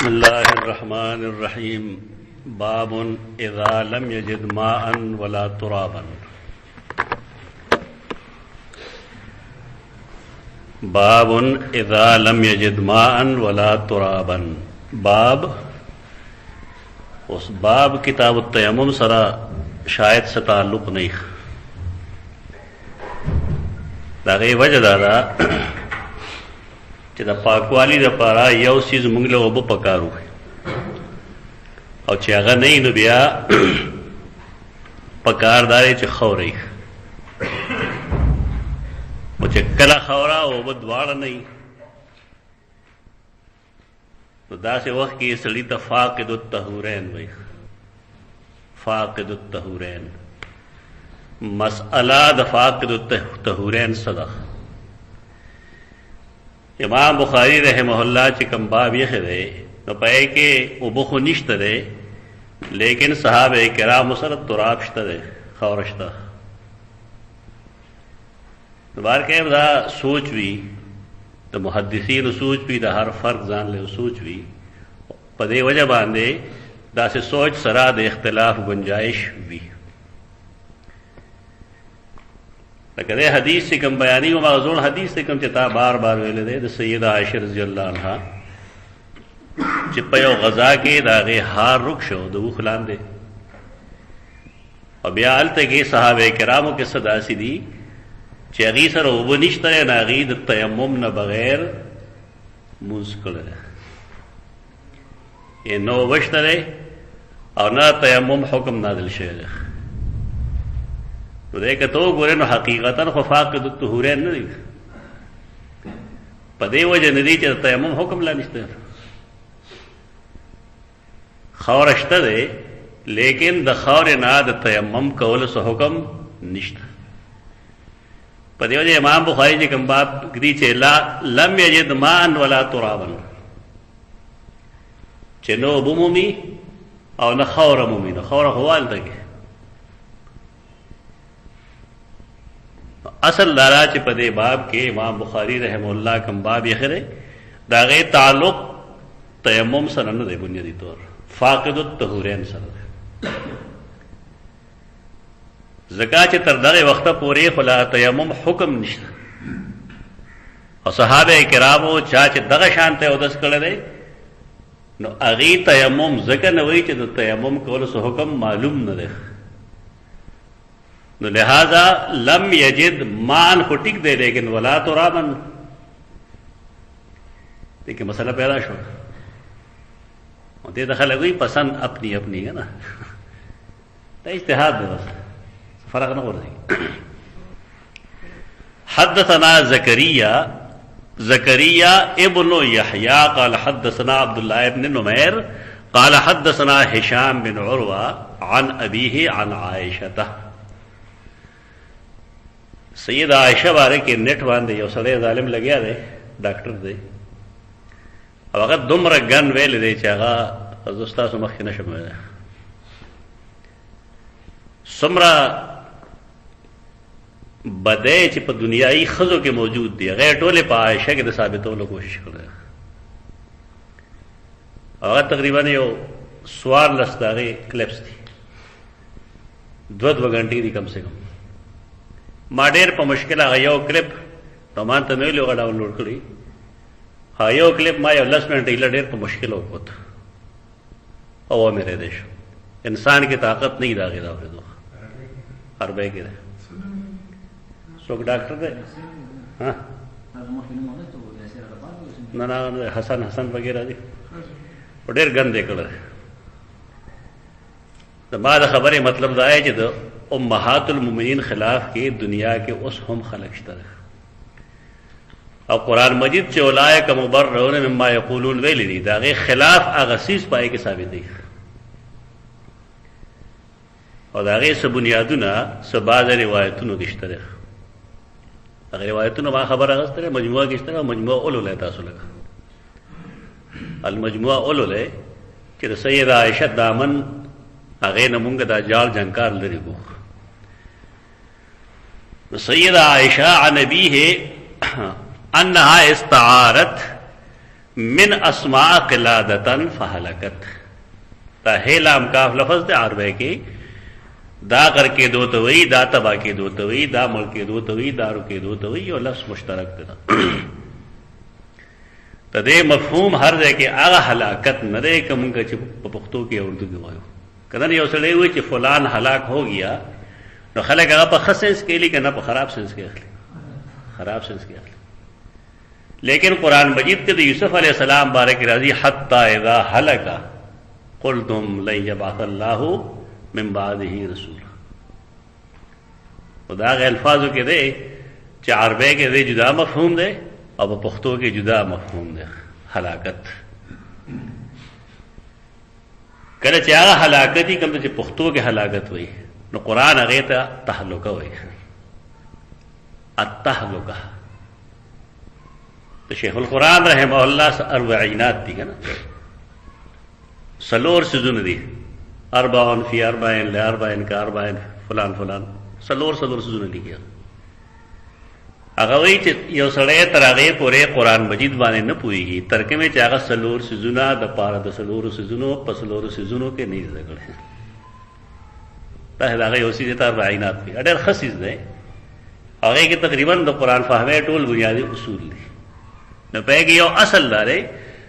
بسم الله الرحمن الرحيم. باب إذا لم يجد ماء ولا ترابا. باب إذا لم يجد ماء ولا ترابا. باب اس باب کتاب التیمم سرا شاید سے تعلق نہیں. داغه وجه دا چې د پاکوالی لپاره یو سیز موږ له وبو پکارو او چې هغه نه نو بیا پکارداري چې خوري او چې کله خورا او بدواړه نه نو داسې وخت کې سړی ته فاقد الطهورین وایي. فاقد الطهورین مسئله د فاقد الطهورین صدا. امام بخاری رحمہ اللہ چې کوم باب یې خره نو پای کې او بخو نشته ده لیکن صحابه کرام سره تراب شته ده خورشته. دوباره کې دا سوچ وی د محدثین سوچ وی د هر فرد ځان له سوچ وی په دې وجه باندې دا سه سوچ سره د اختلاف گنجائش وی. لکه دې حدیث سے کم بیانی و موضوع حدیث سے کم چتا بار بار ویل دے د سیدہ عائشہ رضی اللہ عنہا چې په یو غزا کې داغه هار رک شو د وخلان دے او بیا الته کې صحابه کرامو کې صدا سي دي چې هغه سره وبنشتره ناغي د تیمم نه بغیر موږ کړل یې نو وشتره او نه تیمم حکم نازل شوی. نو دې کته وګورئ نو حقیقتا خو فاقد الطهورین نه دی په دې وجه نه دی چې تیمم حکم لا نشته. خور شته دی لیکن د خور نه د تیمم کول څه حکم نشته. په دې وجه امام بخاری چې کوم باب دی چې لا لم یجد ماء ولا ترابا چې نو بومومي او نه خور مومي. نو خور هوال دغه اصل دارا چې په دې باب کې امام بخاری رحم الله کوم باب یې خره دا غي تعلق تیمم سره نه دی بنیادی طور فاقد الطهورین سره. زکات تر دغه وخته پورې خلا تیمم حکم نشته او صحابه کرامو چا چې دغه شانته او داس کړل دي نو اغي تیمم زکه نه وای چې د تیمم کول څه حکم معلوم نه دی. نو لہذا لم یجد مان کو ٹک دے لیکن ولا ترابا دیکھیں مسئلہ پیدا شو دے دخل ہوئی پسند اپنی اپنی ہے نا تو اجتہاد دے بس فرق نہ ہو رہی. حدثنا زكريا ابن يحيى قال حدثنا عبد الله بن نمير قال حدثنا هشام بن عروة عن أبيه عن عائشة. سید عائشہ بارے کے نیٹ باندھے یو سڑے ظالم لگیا دے ڈاکٹر دے او هغه دومره ګن ویل دی چې هغه زستا سمخ کې نشم ویل سمرا بده چې په دنیاي خزو کې موجود دی هغه ټوله په عائشہ کې د ثابتولو کوشش کړه. هغه تقریبا یو سوار لستاغه کلپس دي 2 غنټې دي کم سے کم. ما ډېر په مشکل هغه یو کلپ په مان ته ویلو غا ډاونلوډ کړی. ها یو کلپ ما یو 10 منټه یې ډېر په مشکل وکړ او مې دې شو. انسان کې طاقت نه دا غي دا ورته عربی کې څوک ډاکټر دی ها نه حسن وغیرہ دي ډېر ګندې کړل. د ما د خبرې مطلب دا دی چې د امہات المؤمنین خلاف کې دنیا کې اوس هم خلق شته او قرآن مجید چې اولئک مبرؤون مما یقولون ویل دي دا غي خلاف هغه سیس پای کې ثابت دي او دا غي څه بنیادونه څه بعض روایتونو کې شته. هغه روایتونو ما خبره غستره مجموعه کې شته مجموعه اولو تاسو لګه المجموعه اولو له چې د سیدہ عائشہ دامن هغه نمونږ دا جال جنکار لري کو. سیدہ عائشہ عن ابیه انها استعارت من اسماء قلادتن فهلکت دا ہے لام کاف لفظ دے عربے کے دا کر کے دو توئی دا تبا کے دو توئی دا مل کے دو توئی دارو کے دو توئی اور لفظ مشترک دا تو دے مفہوم ہر دے کہ آغا ہلاکت نہ دے کہ منگا چی پختو کی اردو کی وایو کدن یو سڑے ہوئے چی فلان ہلاک ہو گیا نو خلق آغا پا خس سنس کے لی کہ نہ پا خراب سنس کے اخلی خراب سنس کے اخلی لیکن قرآن مجید کے یوسف علیہ السلام بارک راضی حتی اذا حلکا قلتم لن یبعث اللہ من بعدہ رسول خدا غیر الفاظو کے دے چی عربے کے دے جدا مفہوم دے اور پختو کے جدا مفہوم دے ہلاکت کرے چی آغا ہلاکتی کم تو چی پختو کے ہلاکت ہوئی نو قرآن اغیتا تحلقہ ہوئی التحلقہ تو شیخ القرآن رحمہ اللہ سے اربعینات دی نا سلور سزن دی اربعن فی اربعین لاربعین کا اربعین فلان فلان سلور سزن دی گیا اگوی چی یو سڑے تراغی پورے قرآن مجید بانے نہ پوئی گی ترکے میں چاہا سلور سزنہ دا پارا دا سلور سزنوں پسلور سزنوں کے نیز دگڑے تاہد آگئی اسی دیتا اربعینات بھی اڈر خصیز دے آگئی کہ تقریباً دا قرآن فہمے ٹول بنیادی اصول دی نہ پہ گی یو اصل دارے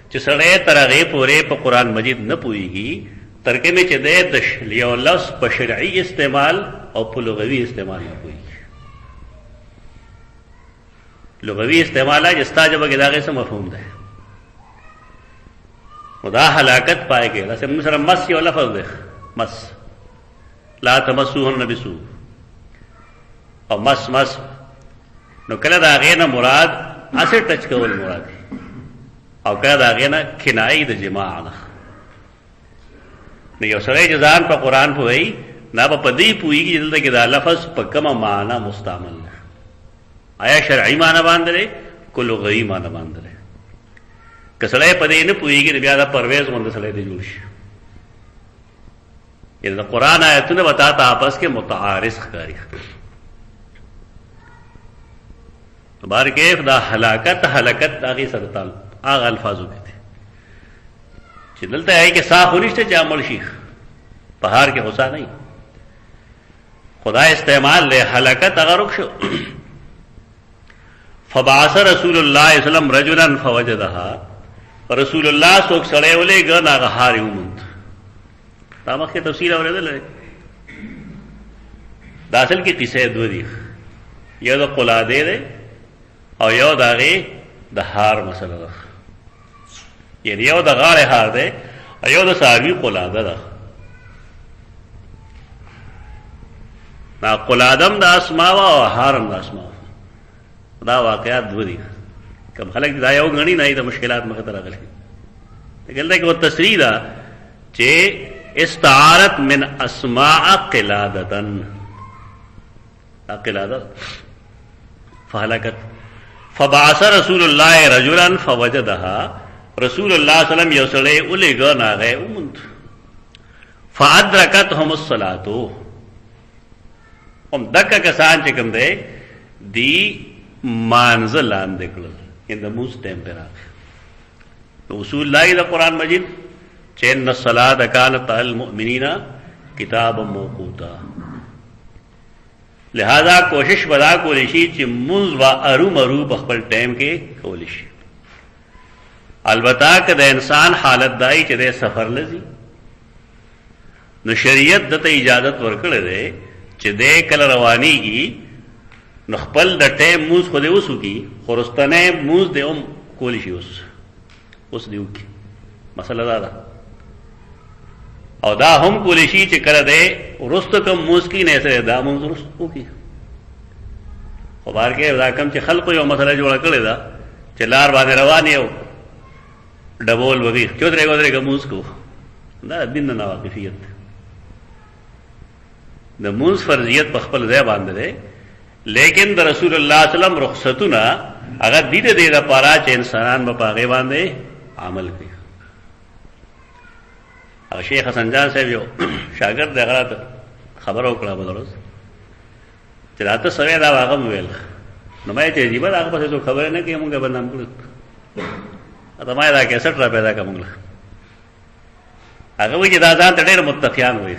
چی سڑے تراغی پورے پا قرآن مجید نہ پوئی گی ترکے میں چی دے لیو لفظ پا شرعی استعمال اور پا لغوی استعمال نہ پوئی گی لغوی استعمال ہے جستا جب اگداغے سے مفہوم دے خدا ہلاکت پائے گئے لسے مثلا مس یو لفظ دے مس لا تمسوہن بسو اور مس مس نو کلا داغے نا مراد اسے ٹچ کول مراد ہے اور کلا داغے نا کنائی دا جماع نا یو سرے جزان پا قرآن پوئی نا پا پدی پوئی کی جلدہ کہ دا لفظ پا کم معنی مستعمل ہے آیا شرعی معنی باندھرے کو لغوی معنی باندھرے کسڑے پدے نہ پوئی گی نبیادہ پرویز مند سڑے دے جوش یہ دا قرآن آیتوں نے بتاتا آپس کے متعارض کاری بار کیف دا حلقت آگی سرطان آغا الفاظوں کے تھے چلتا ہے کہ صاف ہونیشتے جامل شیخ پہاڑ کے غصہ نہیں خدا استعمال لے حلقت اگر رکشو فبعث رسول اللہ علیہ وسلم رجلا فوجدها رسول اللہ سوک سڑے ولے گا ناغہاری اومند تامخ کے تفسیر اور ادھر لے داخل کی قصے دو دی یو دا قلادے دے اور یو دا غی دا ہار مسئلہ دا یعنی یو دا غار ہار دے اور یو دا صحابی قلادہ دا نا قلادم دا اسماوا اور ہارم دا اسماوا دا واقعات دو دی کم خلق دا یو گنی نائی دا مشکلات مخطر اگل لیکن دا کہ وہ تصریح دا چے استعارت من اسماء قلادتن قلادت فہلکت فبعث رسول اللہ رجلا فوجدها رسول اللہ صلی اللہ علیہ وسلم یوسلے اولے گا ناغے امند فادرکتہم الصلاة ہم دکا کسان چکم دے دی مانزل آن دکلل ان دا موز ٹیم پر آگے تو اصول لائی دا قرآن مجید چین الصلاة کانت علی المؤمنین کتابا موقوتا لہذا کوشش بدا کولیشی چی منز و ارو مرو بخبل ٹیم کے کولیشی البتہ کہ دا انسان حالت دائی چی دے سفر لزی نو شریعت دتا اجازت ورکڑ دے چی دے کل روانی کی نخپل دا ٹیم موز خودے اسو کی خورستنے موز دے کولیشی اس دیو کی مسئلہ دا او دا ہم کولیشی چی کر دے رست کم موز کی نیسے دا موز رست ہو کی خبار کے دا کم چی خلق یو مسئلہ جوڑا کرے دا چی لار بانے روانی ہو ڈبول وغیر کیوں درے گا درے گا موز کو دا دن نا واقفیت دا موز فرضیت پخپل دے باندے دے لیکن دا رسول اللہ صلی اللہ علیہ وسلم رخصتنا اگر دید دے دا پارا چے انسانان با پاگے باندے عمل کی اگر شیخ حسن جان صاحب یو شاگرد دے غلط خبر ہوکڑا بدروز چلاتا سوے دا واغم ویل نمائی چے جیبا دا آگا پسے تو خبر ہے نا کہ مونگا بندام کرد اتما دا کیسټ را پیدا کومله هغه وی چې دا ځان ته ډېر متقیان وي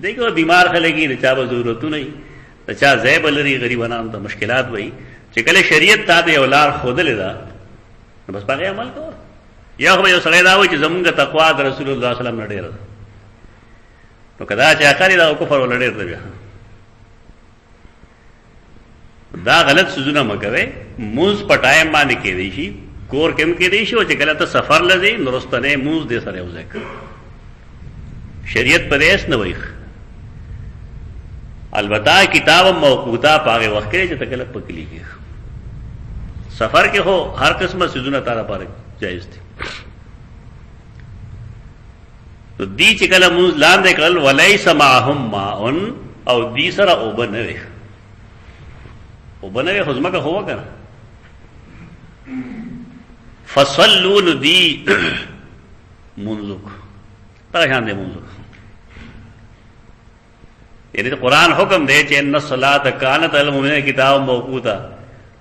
دغه بیمار خلګي د چا به ضرورتونه نه د چا زیب لري غریبانو ته مشکلات وي چې کله شریعت ته د اولار خودلې ده بس باغې عمل کوه یا خو یو سړی دا وایي چې زمونږ تقوا د رسول الله صلی الله علیه وسلم نه ډېره ده نو کدا چې اخري دا کفر ول ډېر دی دا غلط سوزونه مکوي موز په ټایم باندې کې دی شي کور کم کې دی شي او چې کله ته سفر لځي نورستانه موز دې سره وځي شریعت پدیس نه وایي البته کتاب موقوتا پاغه وخت کې چې تکلف پکلی کې سفر کې هو هر قسمه سوزونه تعالی پاره جایز دي تو دی چې کله موږ لاندې کړل ولیس معهم ماء او دی سره او بنوي خو ځمکه هو کنه فصلوا دی منذک پریشان دي منذک یعنی قرآن حکم دے چې ان الصلاۃ کانت علی المؤمنین کتاب موقوتا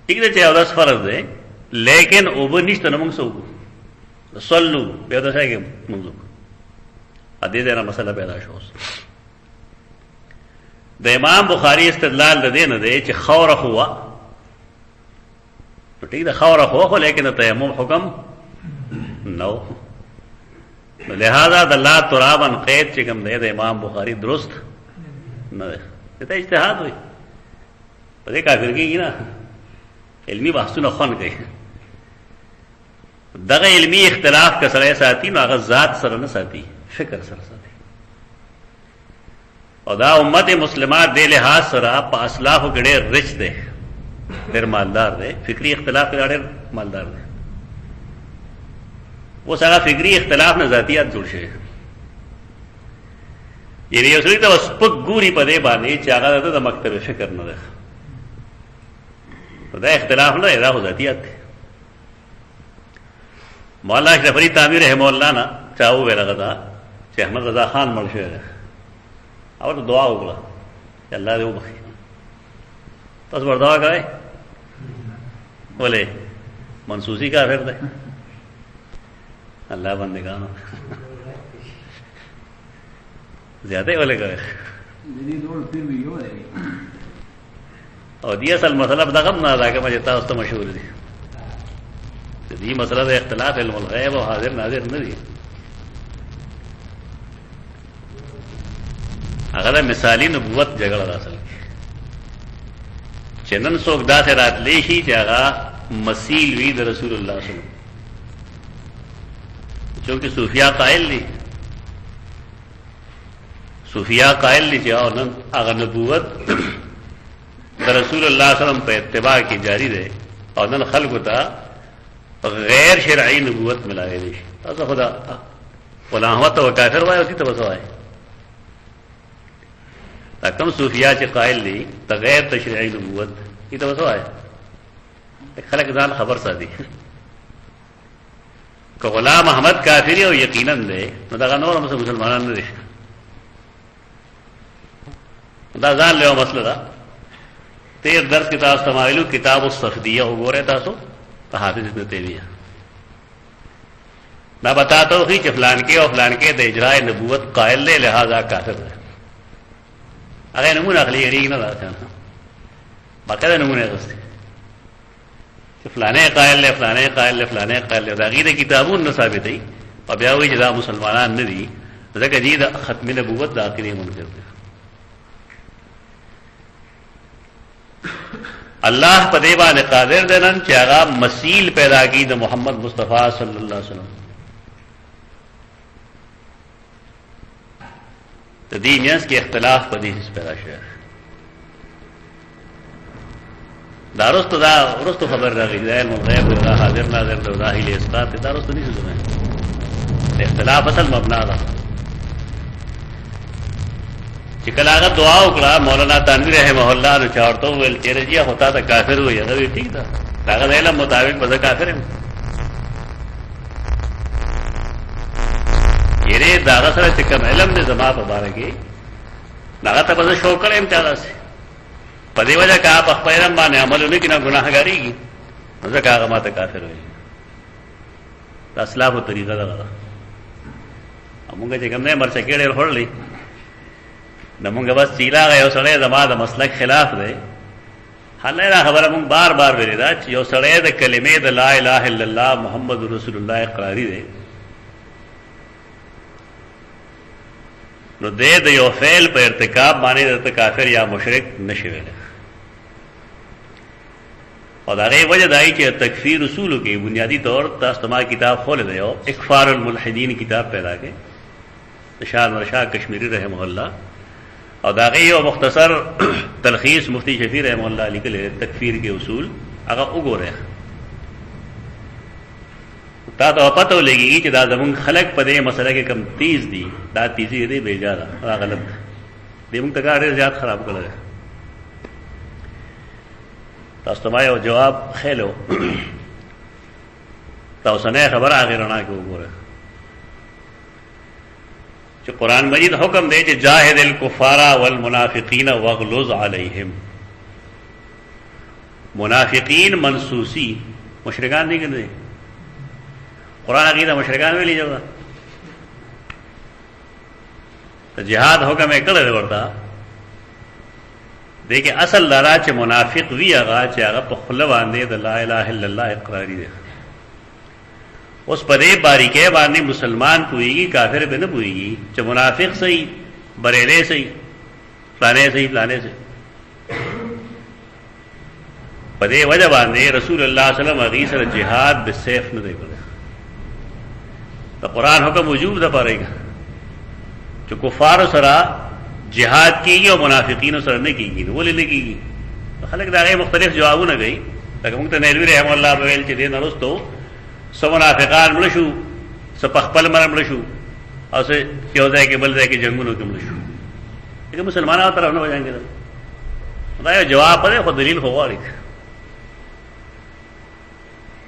ٹھیک ہے چاہے دس فرض دے لیکن او بنشت نمنگ سو صلو بیا دسا کہ منذک ادی دینا مسئلہ پیدا شو د امام بخاری استدلال د دین دی چې خور هوا ټیک ده خور هوا خو لیکن تیمم حکم نو لہذا د الله ترابا قید چې کوم دی د امام بخاری درست نه ده ته اجتهاد وي په دې کافر کېږي نه علمی بحثونه خون کوي دغه علمی اختلاف کسره ساتي نو هغه ذات سره نه ساتي فکر سره ساتي او دا امت مسلمات دے لحاظ سره په اسلاف کې ډېر رچ دی ډېر مالدار دی فکری اختلاف کې ډېر مالدار دی و سره فکری اختلاف نه ذاتیات جوړ شي یعنی یو سړي ته سپک ګوري په دې باندې چې هغه د مکتب فکر نه ده دا اختلاف نه دا ذاتیات دی مولانا اشرف علي تامي رحمه الله نه چاو ویلغه چې احمد رضا خان مړ شوی دی اور دعا وکړه چې الله دې وبخي تاسو ورته دعا کوئ ولې منسوسی کافر دی الله بندگانو زیاده ولې کوي او دې اصل مسله دغه نه راګه چې تاسو ته مشهور دي دې مسله د اختلاف علم الغیب او حاضر ناظر نه دي هغه مثالی نبوت جګړه راځي چې نن څوک داسې راتلی شي چې هغه مسیل وي د رسول الله صلی الله علیه وسلم چونکه صوفیا قائل دي چې او نن هغه نبوت د رسول الله صلی الله علیه وسلم په اتباع کې جاری ده او نن خلکو ته غیر شرعي نبوت ملایي دي تاسو خدا ولهمت او کافر وایي او دې ته وځوي دا کم صوفیا چې قائل دي ته غیر تشریعي نبوت دې ته وځوي خلک ځان خبر ساتي که غلام احمد کافری او یقینا ده نو دا نور مسلمانان نه دي دا ځان له مسله ده تیر درس کې تاسو تمایلو کتاب الصفدیه وګورئ تاسو په حافظ ابن تیمیہ دا بتاتا ہوں کہ فلان کے اور فلان کے د اجراء نبوت قائل لے لہذا کافر ہے اگر نمونہ اخلی یری نہ راځي باقاعده نمونه غوښتي چې فلانه قائل له فلانه قائل له دا غیره کتابون نه ثابتې او بیا وایي چې دا مسلمانان نه دي ځکه دې د ختم نبوت د اخري منکر دي اللہ په دې باندې قادر دی نن چې هغه مسیل پیدا کی د محمد مصطفی صلی الله علیه وسلم د دې میاس کې اختلاف په دې پیدا شوی دا رستو خبر راغی دا علم الغیب دا حاضر ناظر دا ظاهر اسقاط دا رستو نه څه نه اختلاف اصل مبنا ده چې کله هغه دعا وکړه مولانا تنویر رحمه الله نو چارته ویل چې رجیا ہوتا تا کافر وي هغه ٹھیک ده هغه علم مطابق به کافر یم یره دا سره چې کوم علم دې زما په باره کې هغه ته به شو کړم تعالی سي په دې وجه کا په خپل باندې عمل نه کینه ګناهګاریږي ځکه هغه ماته کافر وي دا اسلافو طریقه دغه ده. مونږ چې کوم نه مرچکې ډېر خوړلې نو مونږ بس چیلاغه یو سړی زما د مسلک خلاف دی. حالا دا خبره مونږ بار بار ویلې ده چې یو سړی د کلمې د لا اله الا الله محمد رسول الله اقراري دی، نو دې د یو فعل په ارتکاب باندې د کافر یا مشرک نشي ویلی. او دا غي وجه دای چې تکفیر اصولو کې بنیادی طور تاسو ما کتاب خول دی او اکفار الملحدین کتاب پیدا کې شاه نورشاه کشمیری رحمه الله، او دا غي یو مختصر تلخیص مفتی شفیع رحمه الله لیکل تکفیر کے اصول هغه وګوره. تا ته پته ولګي چې دا زمونږ خلق په دې مسله کې کم تیز دي، دا تیزی دې بیجا ده، دا غلط ده، دې موږ ته کار ډېر زیات خراب کړل. تاسو ته ما یو جواب خېلو تاسو نه خبره هغه رڼا کې وګوره چې قرآن مجید حکم دی چې جاهد الکفار والمنافقین واغلظ علیہم. منافقین منسوسی مشرکان دی کنه؟ قرآن عقیدہ مشرکان ویلی جوړه ته جهاد حکم یې کړی ورته دی کې اصل لرا چې منافق وی هغه چې هغه په خوله باندې د لا اله الا الله اقراری دی. اوس په دې باریکۍ باندې مسلمان پوهیږي، کافر به نه پوهیږي چې منافق صحیح، بریلی صحیح، فلانے صحیح، فلانے صحیح. په دې وجه باندې رسول الله صلی الله علیه وسلم هغې سره جهاد بالسیف نه دی کړی. د قرآن حکم وجوب ده پارېږي چې کفارو سره جهاد کیږي او منافقینو سره نه کیږي. نو ولې نه کیږي؟ خلک د هغې مختلف جوابونه کوي. لکه موږ ته نیلوي رحمه الله به ویل چې دې نه وروستو څه منافقان مړه شو، څه په خپل مړه مړه شو، او څه یو ځای کې بل ځای کې جنګونو کې مړه شو. لکه مسلمانانو طرف نه وجنګېدل. دا یو جواب دی، خو دلیل خو غواړي.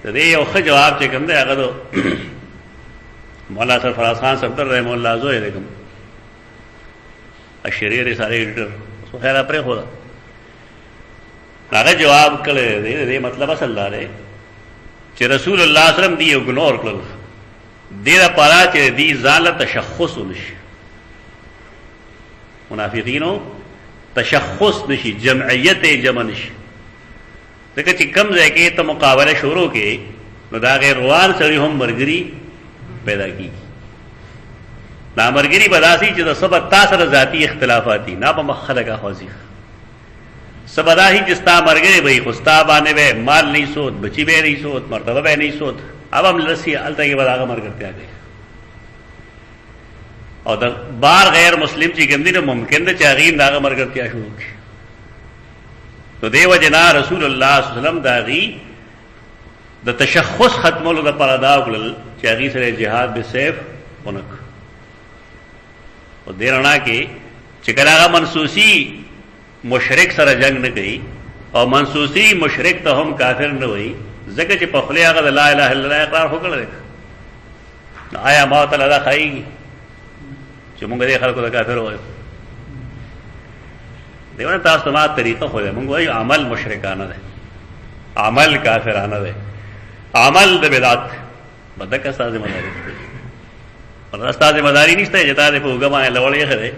د دې یو ښه جواب چې کوم دی هغه د مولانا سرفراز خان صفدر رحمه الله زوی دی، کوم اشعري رسالې ایډیټر، خو خیر پرېښوده. هغه جواب کړی دی. د دې مطلب اصل دا دی چې رسول الله صلی الله علیه وسلم دی اګنور کړل دې لپاره چې دې ځان له تشخص ونشي، منافقینو تشخص نشي، جمعیت جمع نشي. ځکه چې کم ځای کې ته مقابله شروع کې نو دا غیر روان سړي هم مرګري پیدا کیږي. نامرګري به داسې چې د سبا تا سره ذاتي اختلافات دي، نه به مخ خلکه خوځي. سبا دا هي چې ستا مرګري به خو ستا باندې به مال نه سود، بچي به نه سود، مرتبه به نه سود، اب هم لسی هلته کې به هغه مرګرتیا کوي. او د بار غیر مسلم چې کوم دي نو ممکن ده چې هغې هم د هغه مرګرتیا شروع کړي. نو دې وجې نه رسول الله صلی الله علیه وسلم د هغې د تشخص ختمولو دپاره دا وکړل چې هغې سره جهاد بالسیف ونه کړ. او دې رڼا کې چې کله هغه منسوسي مشرک سره جنگ نه کوي او منسوسي مشرک ته هم کافر نه وایي، ځکه چې په خولې هغه د لا اله الا الله اقرار خو کړی. نو آیا ما ته دا ښایي چې مونږ دې خلکو ته کافر وایو؟ دیونه تاسو ته ما طریقه خو دی، مونږ وایو عمل مشرکانه دی، عمل کافرانه دی، عمل د بدعت. بدک ستا ذمہ داری ورنه ستا ذمہ داری نشته چې تا دې په اوږه باندې لوړ ایښی دی،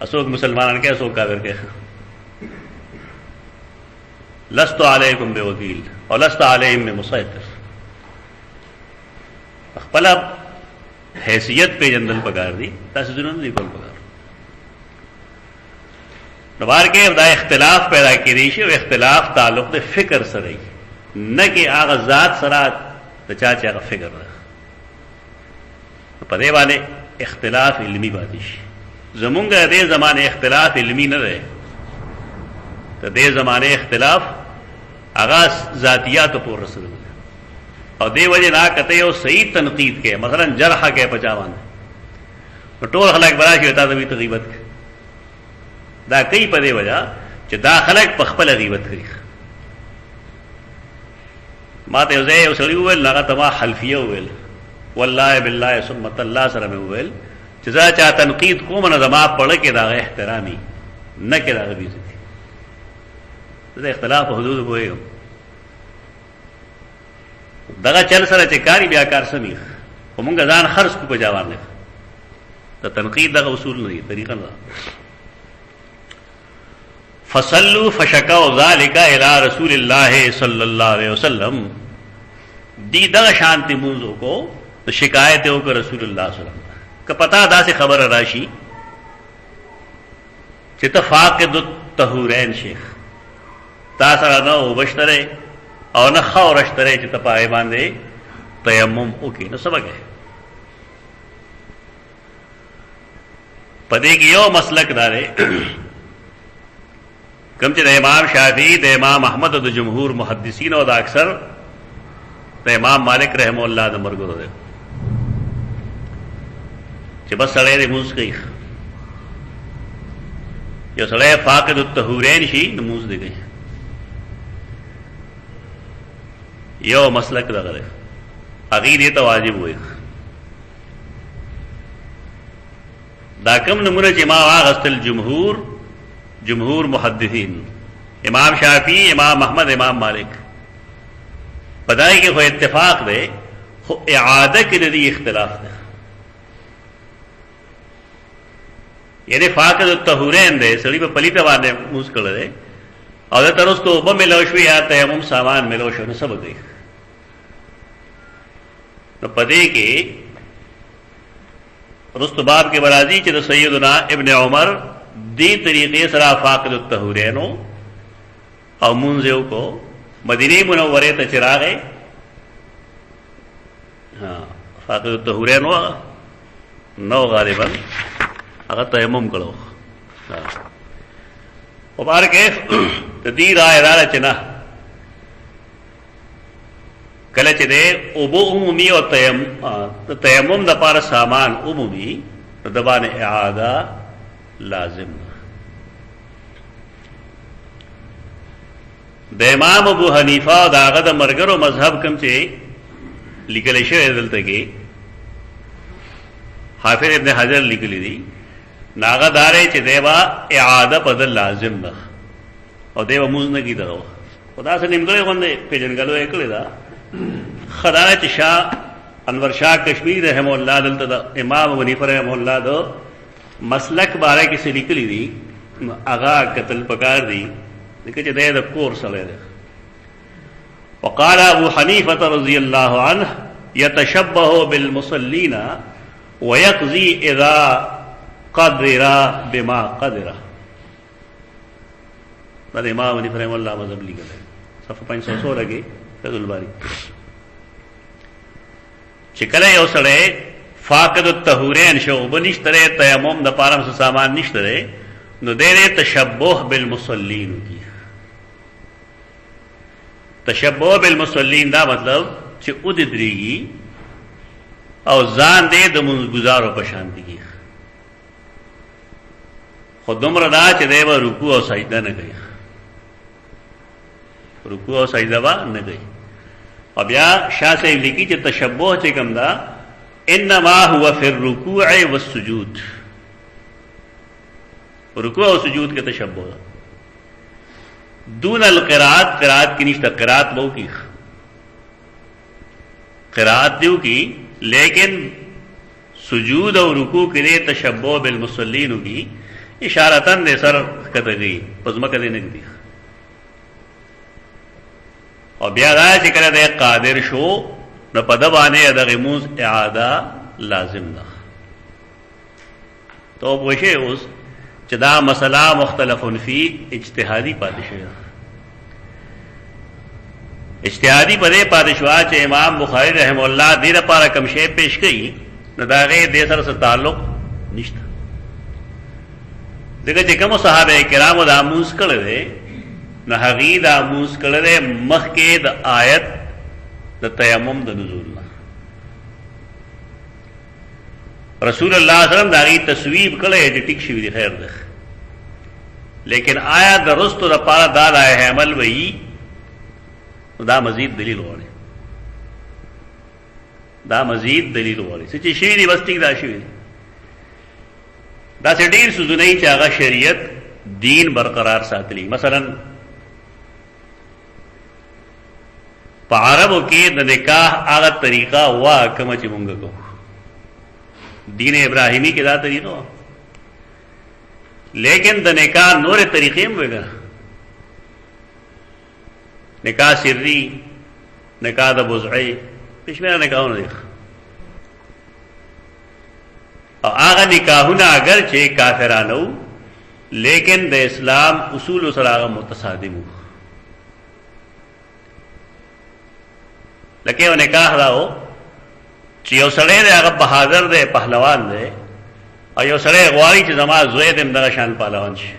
اسوک مسلمانان کې اسوک کافر کې. لست علیکم بوکیل او لست علیہم بمسیطر. خپل حیثیت پیژندل پکار دی، تاسو ځینو نه دی کول پکار. نو بار کې دا اختلاف پیدا کېدی شي، او اختلاف تعلق د فکر سره نه کې هغه ذات سره د چا چې هغه فکر ده. په دې باندې اختلاف علمي پاتې شي. زمونږ د دې زمانه اختلاف علمي نه دی، د دې زمانه اختلاف هغه ذاتیات پورې رسېدلی. او دې وجې نه کته یو صحیح تنقید کې مثلا جرح کې پچا باندې نو ټول خلک به راشي تا ته وي ته غیبت کوي. دا کوي په دې وجه چې دا خلک په خپله غیبت کوي. ما ته یو ځای یو سړي وویل، هغه ته ما حلفیه وویل، والله بالله ثم الله سره مې وویل چې زه چا تنقید کوم نو زما پړه کې د هغه احترامي نه کې د هغه بېعزتي. زه د اختلاف په حدودو پوهېږم. دغه چل سره چې کاري بیا کار سمي ومونږ ځان خرڅ کو په جوان نه ته تنقید دغه اصول نه دي طریقه نه فصلوا فشكوا ذلك الى رسول الله صلی الله علیه وسلم دی دغه شانتی منځو کو تو شکایت ہو کہ رسول اللہ صلی اللہ علیہ وسلم کہ پتا دا سے خبر راشی چتا فاقد الطهورین شیخ تا سره نه وبشتره او نه خورشتره چې تپای باندې تیمم وکي نو سبق ہے پدې کې یو مسلک دارې کوم چې د امام شافعي د امام احمد او د جمهور محدثین او د اکثر د امام مالک رحم الله د مرګو ده چې بس سړی دې موږ کوي یو سړی فاقد الطهورین شي نو موږ دې کوي یو مسلک دغه ده هغه دې ته واجب وي دا کوم نمونه چې ما واغستل جمهور محدثین امام شافعی امام احمد امام مالک بدائی کہ وہ اتفاق دے خو اعادہ کے ندی اختلاف دے یعنی فاقد الطهورین دے سڑی پہ پلی پہ باندے موز کر دے اور دے ترس کو اوبا ملوشوی یا تیمم سامان ملوشو نے سب دے نو پدے کے رست باب کے برازی چھ سیدنا ابن عمر دی طریقے سرا فاقد الطهورینو او منزیو کو مدینی منورے ته چراغے فاقد الطهورین نو غالبا هغه تیمم کړو مبارک دی رائے دار چنا کله چې دې او بو عمومي او تیمم د پاره سامان عمومي د باندې اعاده لازم د امام ابو حنیفه دا هغه د مرګرو مذهب کوم چې لیکل شوی دلته کې حافظ ابن حجر لیکلی دي ناغه دارې چې دیوا اعاده بدل لازم ده او دیوا موږ نه کیدو خدا سره نیمګړی باندې پیژنګلو یې کړی دا خدای چې شاه انور شاه کشمیر رحم الله دلته د امام ابو حنیفه رحم الله دو مسلک بارے کې څه لیکلی دي اغا قتل پکار دي لیکن چې د کور سره ده وقال ابو حنیفه رضی الله عنه يتشبه بالمصلين ويقضي اذا قدر بما قدر دا امام ابن رحم الله مذهب لیکل ہے صفحه 516 کې فضل الباری چې کله یو سره فاقد الطهورین شو بنشتره تیمم د پارم سے سامان نشتره نو دې تشبه بالمصلین کی تشبه بالمصلین دا مطلب چې او دې درېږي او ځان دې د منځګزارو په شان دي خودم ردا چې دې و رکوع او سجده نه کوي رکوع او سجده وا نه کوي او بیا شاه صاحب لیکي چې تشبه چې کوم دا انما هو فی الرکوع والسجود رکوع و سجود کے تشبہ دون القراءت قراءت کی نشتہ قراءت بہو کی قراءت دیو کی لیکن سجود اور رکوع کے لیے تشبہ بالمصلین کی اشارتاً دے سر کتر گئی پزمہ کدے نگدی اور بیادائی چکر دے قادر شو نہ پدبانے ادغ موز اعادہ لازم نہ تو پوچھے اس چدا مسئلہ مختلف فی اجتہادی پادشاہ اجتہادی پدے پادشاہ چ امام بخاری رحم اللہ دیر پارا کم شے پیش گئی نہ داغے دے سر سے تعلق نشتا دیکھا کہ کم صحابہ کرام دا موس کړه نہ هغه دا موس کړه مخکې د آیت د تیمم د نزول نه رسول اللہ صلی اللہ علیہ وسلم داغی تصویب کړه چې ټیک شوی دی خیر ده لیکن آیا د رستو د پاره دال آئے ہے عمل وہی دا مزید دلیل غواړي دا مزید دلیل غواړي چې شی دی بس ټیک دا شوی دا څه ډیر سوزونه چې هغه شریعت دین برقرار ساتلی مثلا په عربو کې د نکاح هغه طریقہ وا کوم چې مونږ کو دین ابراہیمی کے دا طریقہ لیکن دا نکاح نور طریقے میں ہوئے گا نکاح سری نکاح دا بزعی پیش میرا نکاح نہ دیکھ اور آغا نکاحونا اگرچہ کافرانو لیکن دا اسلام اصول سر آغا متصادمو لکه و نکاح راو چې یو سړی دی هغه بهادر دی پهلوان دی او یو سړی غواړي چې زما زوی دې دغه شان پهلوان شي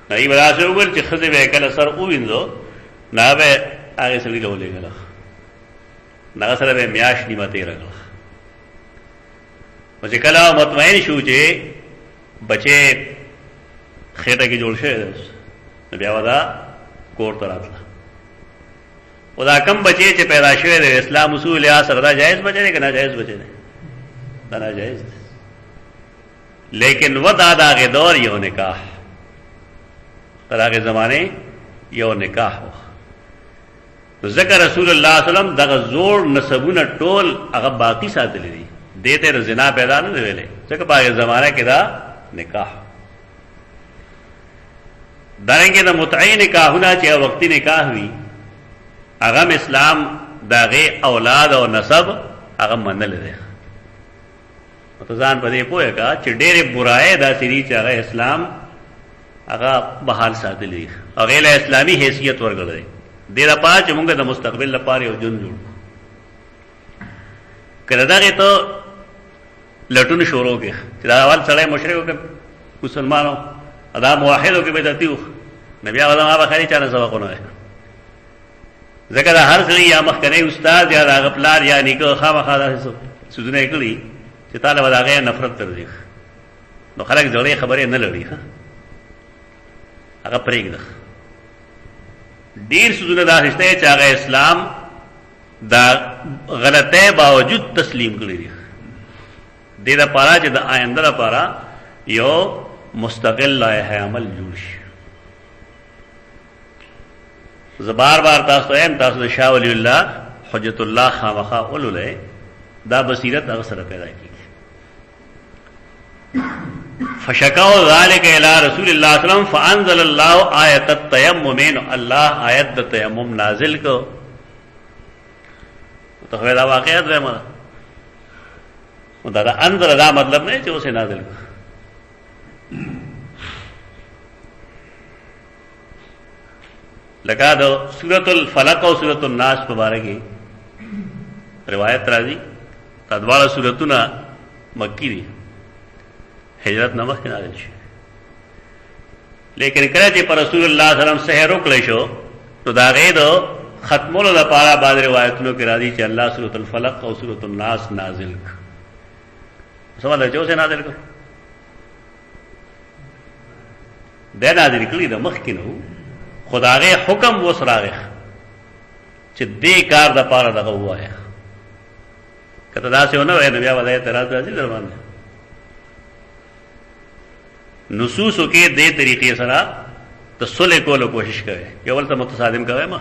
نو ای براسه وګل چې خزه به کله سر ووینځو نه به هغه سړي له ولېګل نه سره به میاش نیمه تیرغل او چې کله مطمئن شو چې بچي خېټه کې جوړ شي نو بیا ودا کور ته راتله او دا کم بچے چې پیدا شوی د اسلام اصول یا سره دا جائز بچے نه کنه جائز بچے نه دا ناجائز لیکن ودا دا غ دور یو نکاح تراغه زمانه یو نکاح و ذکر رسول الله صلی الله علیه وسلم دغه زور نسبونه ټول هغه باقی ساتل دي دته زنا پیدا نه ویلې ځکه په زمانه کې دا نکاح درنګ د متعین نکاحونه چې وقتی نکاح وی اغم اسلام داغه اولاد او نسب اغم منل دي متزان پدې پوهه کا چې ډېرې برائے دا سری چې هغه اسلام هغه بحال ساتلی هغه له اسلامي حیثیت ورغړي ډېر پات چې موږ د مستقبل لپاره یو جون جوړ کړه دا ته لټون شروع کې چې دا اول سره مشرکو کې مسلمانانو ادا موحدو کې بدعتیو نبی اعظم هغه خاري چانه سبقونه ذکر هر سړي یا مخکنی استاد یا هغه پلار یا نیکه خامخا دا سودونه کړی چې تعالی وداغه نفرت تر دي نو خلک ځړې خبرې نه لري هغه پرېږده ډیر سودونه دا رښتیا چې هغه اسلام دا غلطه باوجود تسلیم کړی دي دې دا پاره چې د آینده لپاره یو مستقل لایحه عمل جوړ شي زبار بار تاسو ایم تاسو شاہ ولی اللہ حجت اللہ خامخا اولولے دا بصیرت اغسر پیدا کی فشکاو ذالک الى رسول اللہ صلی اللہ علیہ وسلم فانزل اللہ آیت التیممین اللہ آیت دا تیمم نازل کو تو دا واقعات رہے مانا دا انزل دا مطلب نہیں جو اسے نازل کو لکا دو سورۃ الفلق اور سورۃ الناس مبارکی روایت راضی تدوار سورتنا مکی دی ہجرت نمک نازل شي لیکن کله چې پر رسول الله صلی الله علیه وسلم سحر وکړی شو نو دا غیدو ختمولو لپاره بعض روایتونو کې راځي چې الله سورۃ الفلق او سورۃ الناس نازل کړ سوال جو سے نازل کړ دا نازل کړی د مخ کې نو خداغه حکم وسراغه چې دې کار د پاره دغه وایا کته دا څه ونه وای نو بیا ولای اعتراض راځي در باندې نصوصو کې دې طریقې سره تصلح کولو کوشش کوي یو ولته متصادم کوي ما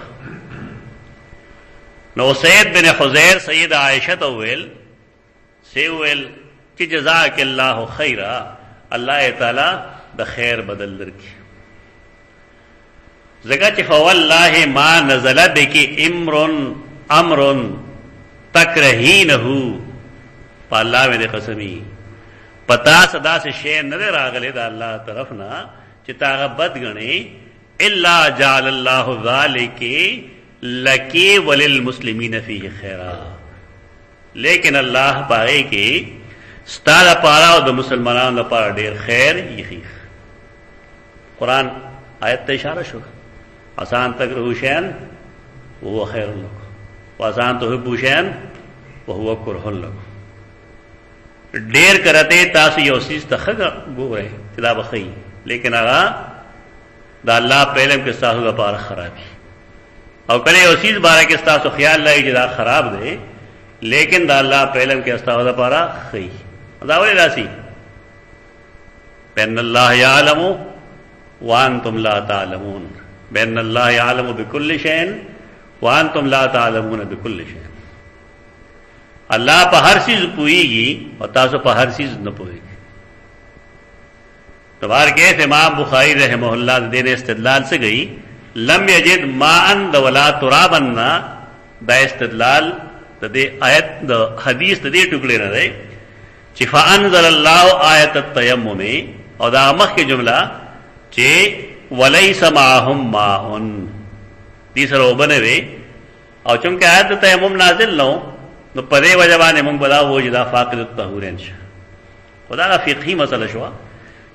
نو سید بن حذیر سید عائشہ ویل سی ویل چې جزاک الله خیرا الله تعالی د خیر بدل درکړي زکا چې فوالله ما نزل بك امر تکرهینه پالا مې قسمی پتا صدا سے شی نه راغله دا الله طرفنا چې تاغه بد غني الا جعل الله ذلك لکی وللمسلمین فیه خیرا لیکن الله پاره کې ستاره پاره او د مسلمانانو لپاره ډیر خیر یخی قرآن آیت ته اشاره شو آسان تکرهوا شیئا وهو خیر لكم وآسان تحبوا شیئا وهو کرہ لكم ډیر کرتے تاسو یو چیز ته ګورئ چې دا بخی لیکن هغه دا الله په علم کې تاسو لپاره خرابي او کله یو چیز باره کې تاسو خیال لای چې دا خراب دی لیکن دا الله په علم کې تاسو لپاره خی دا ولې راسي بین الله یعلم وانتم لا تعلمون بین الله یعلم بكل شیء وانتم لا تعلمون بكل شیء الله په هر چیز پوهیږي او تاسو په هر چیز نه پوهیږئ. تبار کې امام بخاری رحمه الله د دې استدلال سے گئی لم یجد ماء ولا ترابا، دا استدلال د دې آیت د حدیث د دې ټوکړې نه دی چې فانزل الله آیت التیمم، او دا مخکې جمله چې ولیس معهم ماء دې سره وبنوي، او چونکه آیت د تیمم نازل نو په دې وجه باندې موږ بلا وجدا فاقد الطهورین شه. خدا فقهي مسله شو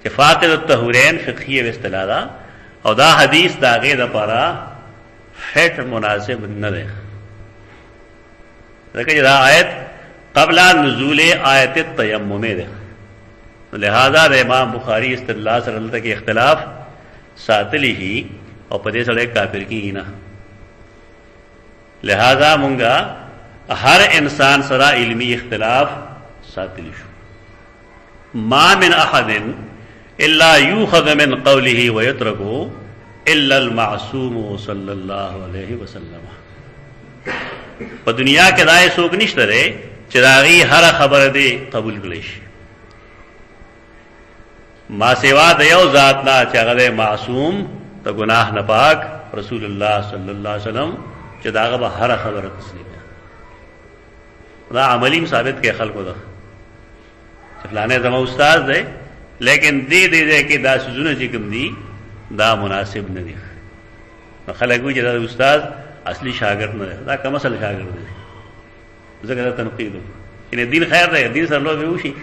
چې فاقد الطهورین فقهي اصطلاح ده، او دا حدیث دا غیر لپاره فٹ مناسب نه ده، ځکه دا آیت قبل نزول آیت التیمم ده. لہذا د امام بخاری استدلال سره دلته کې اختلاف ساتلی هي او په دې سره کافر کیږي نه. لہذا مونږه ہر انسان سرا علمی اختلاف ساتلی شو. ما من احد الا یوخذ من قوله ویترک الا المعصوم صلی اللہ علیہ وسلم. په دنیا کې دای څوک نشته دی چې داغي هر خبره دی قبول کړي شي ما سوا د یو ذات نه چې هغه معصوم ته گناہ نه پاک رسول الله صلی الله علیه وسلم چې داغه به هر خبره تسلیم دا عملی ثابت کې خلکو ده چې فلانه زما استاد دی لیکن دې کې دا سوزونه چې کوم دي دا مناسب نه دي. خلک وایي چې دا استاد اصلي شاګرد نه دی، دا کوم اصل شاګرد دی، ځکه دا تنقید چې دین خیر دی، دین سره لوبه وشي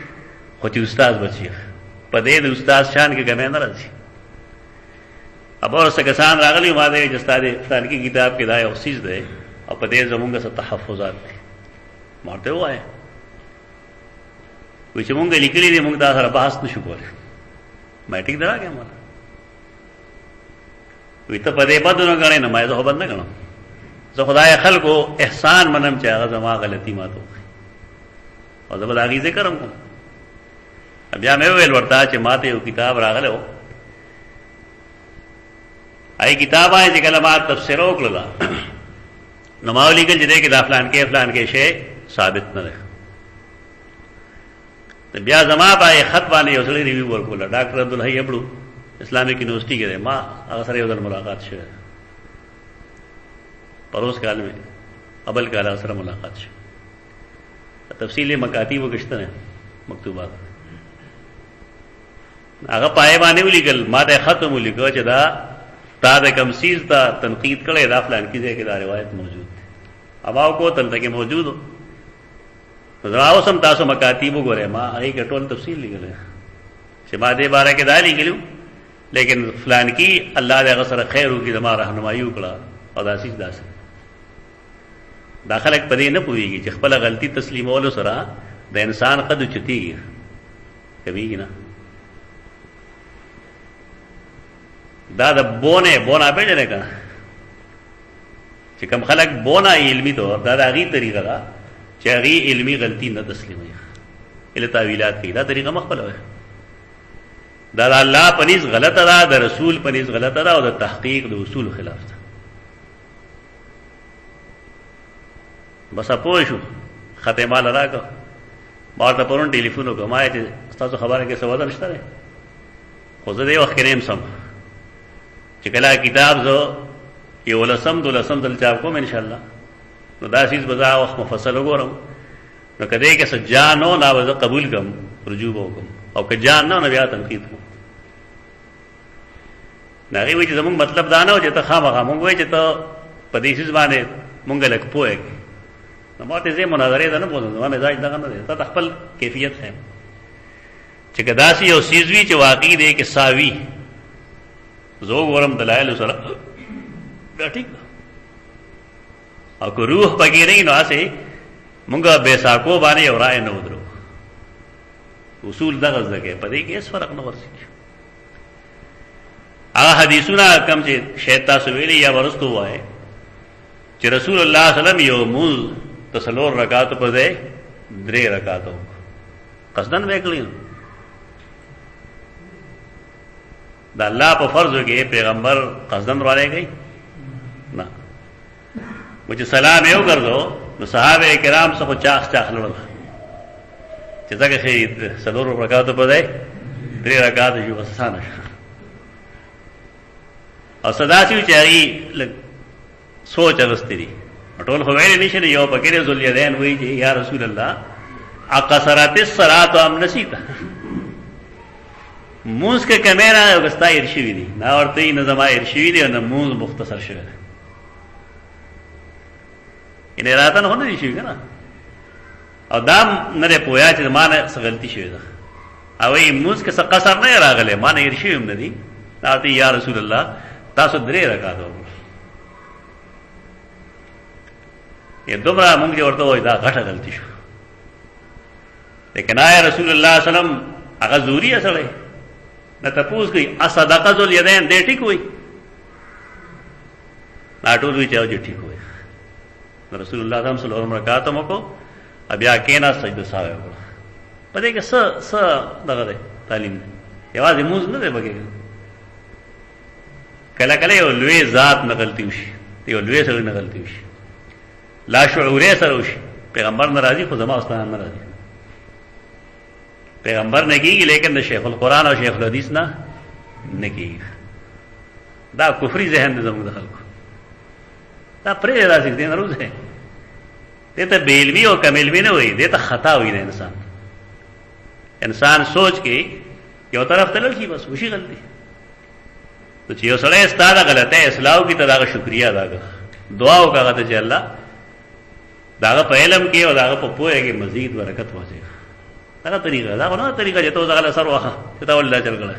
خو چې استاد بچي په دې د استاد شان کې کمه نه راځي. اب اور سکسان راغلی ما دې چې استاد فلان کی کتاب کې دا یو چیز دی او په دې زمونږه څه تحفظات دي مارته وای وې چې مونږ لیکلي دي مونږ دا سره بحث نشو کولای. ما ټیک دراګه ما وې ته په دې باندې نه غړې نه ما زه باندې غړم، زه خدای خلکو احسان منم چې هغه زما غلطی ماتو او زه به هغه ذکر کوم. بیا مې ویل ورته چې ماته یو کتاب راغله ای کتاب آئے چې کلمات تفسیر وکړه نو ما ولیکل چې دې کې دا فلان کې شی ثابت نه ده. بیا زما پای خط باندې یو سړي ریویو ورکول ډاکټر عبدالحی ابړو اسلامک یونیورسيټي کې ما هغه سره یو ځل ملاقات شوه پروس کال میں ابل کال سره ملاقات شوه. تفصیلی مکاتیب وګشته نه مکتوبات هغه پای باندې ولیکل ما ته ختم ولیکو چې دا تا د کم سیز تا تنقید کړي دا فلان کې دې کې دا روایت موجود ده اباو کو تل تک موجود ہو راو سم تاسو مکاتیب وګوره ما هغه کټول تفصیل لیکل چې ما دې باره کې دا لیکلو لیکن فلان کی الله دې غسر خیر او کی زما راهنمایي وکړه او دا سیس داس داخله پدې نه پويږي چې خپل غلطي تسلیمولو سره د انسان قد چتیږي کبي نه دا د بونا په جره کا چې کوم خلک بونا علمي تو دا دغه طریقه ده چې هغه علمي غلطي نه تسلیموي اله تعویلات کوي دا طریقه مخبل وي دا د الله پنيز غلطه ده د رسول پنيز غلطه ده او د تحقیق د اصول خلاف ده. بس اپوه شو ختمه لراکو ما ته پرون ټلیفون وکړ ما چې تاسو خبره کې سوال نشته خو زه دې وخت کې نیم سم چې کله کتاب زه یو لسم دل چاپ کوم ان شاء الله نو دا چیز بزا وخت مفصل وګورم نو کدی کې سجانو لا وز قبول کوم رجوع وکم او که جان نه بیا تنقید کوم نه وی چې زموږ مطلب دا نه و چې ته خامخا مونږ وای چې ته په دې چیز باندې مونږ لک پوهه نو ماته زه مناظره ده نه بوزم ما مزاج دا نه ده ته خپل کیفیت خیم چې کداسي یو چیز وی چې واقعي دی کې ساوي زو ورم دلایل سره دا ٹھیک او کو روح پکې نه نو اسه مونږه به ساکو باندې اورای نه ودرو اصول دغه ځکه په دې کې اس فرق نه ورسي. هغه حدیثونه کم چې شیطان سویلی یا ورستو وای چې رسول الله صلی الله علیه وسلم یو مول تسلور رکعات په ځای 3 رکعاتو قصدن وکړي دا الله په فرض کې پیغمبر قصدن راځي نه مجھے سلام یو کر دو نو صحابه کرام څخه چاخ لړل چې ځکه چې څلور رکعاتو په ځای 3 رکعات یو وسانه او صدا چې هغه سوچ اغستی دي ټول خو ویل نشي یو پکې ذولیدین وایي چې یا رسول الله اقصرات الصلاه ام نسیت موږ کې کیمرا او غستا ارشیوی دي نا ورته نه زما ارشیوی دي نو موږ مختصر شوی ان راتن هونه دي شي کنه او دام نه پویا چې مانه څه غلطی شوی ده او ای موږ کې څه قصر نه راغله مانه ارشیوی هم نه دي راته یا رسول الله تاسو 3 رکعات وکړه یہ دومره موږ ورته وای دا غټه غلطی شو لیکن آیا رسول الله صلی الله علیه وسلم هغه زوري اصله نه تاسو کوي اصدقه ذل یدین دې ټیک وای ناټول وی چاو دې ټیک وای رسول الله صلی الله علیه وسلم رکعات مو کو بیا کینا سجده ساوي وکړه پدې کې س دغه تعلیم یوازې موږ نه دی بګي کله کله یو لوی ذات نقلتی وشي یو لوی سره نقلتی وشي لا شعور سره وشي پیغمبر ناراضي خو زما استاد ناراضي پیغمبر نه کیږي لیکن د شیخ القرآن او شیخ الحدیث نه کیږي دا کفري ذهن زموږ د خلکو دا پرې راځي دین روزه دته بیلوی او کملوی نه وي دته خطا وي نه انسان سوچ کې یو طرف تلل شي بس وشي غلطي تو چې یو سړی ستاره غلطه اصلاح کی تداغه شکریا داغه دعا وکړه ته چې الله داغه په علم کې او داغه په پوهه کې مزید برکت واچي دا طریقه دا نه طریقه چې تو ځغله سر واخه چې تا ولله چل کړه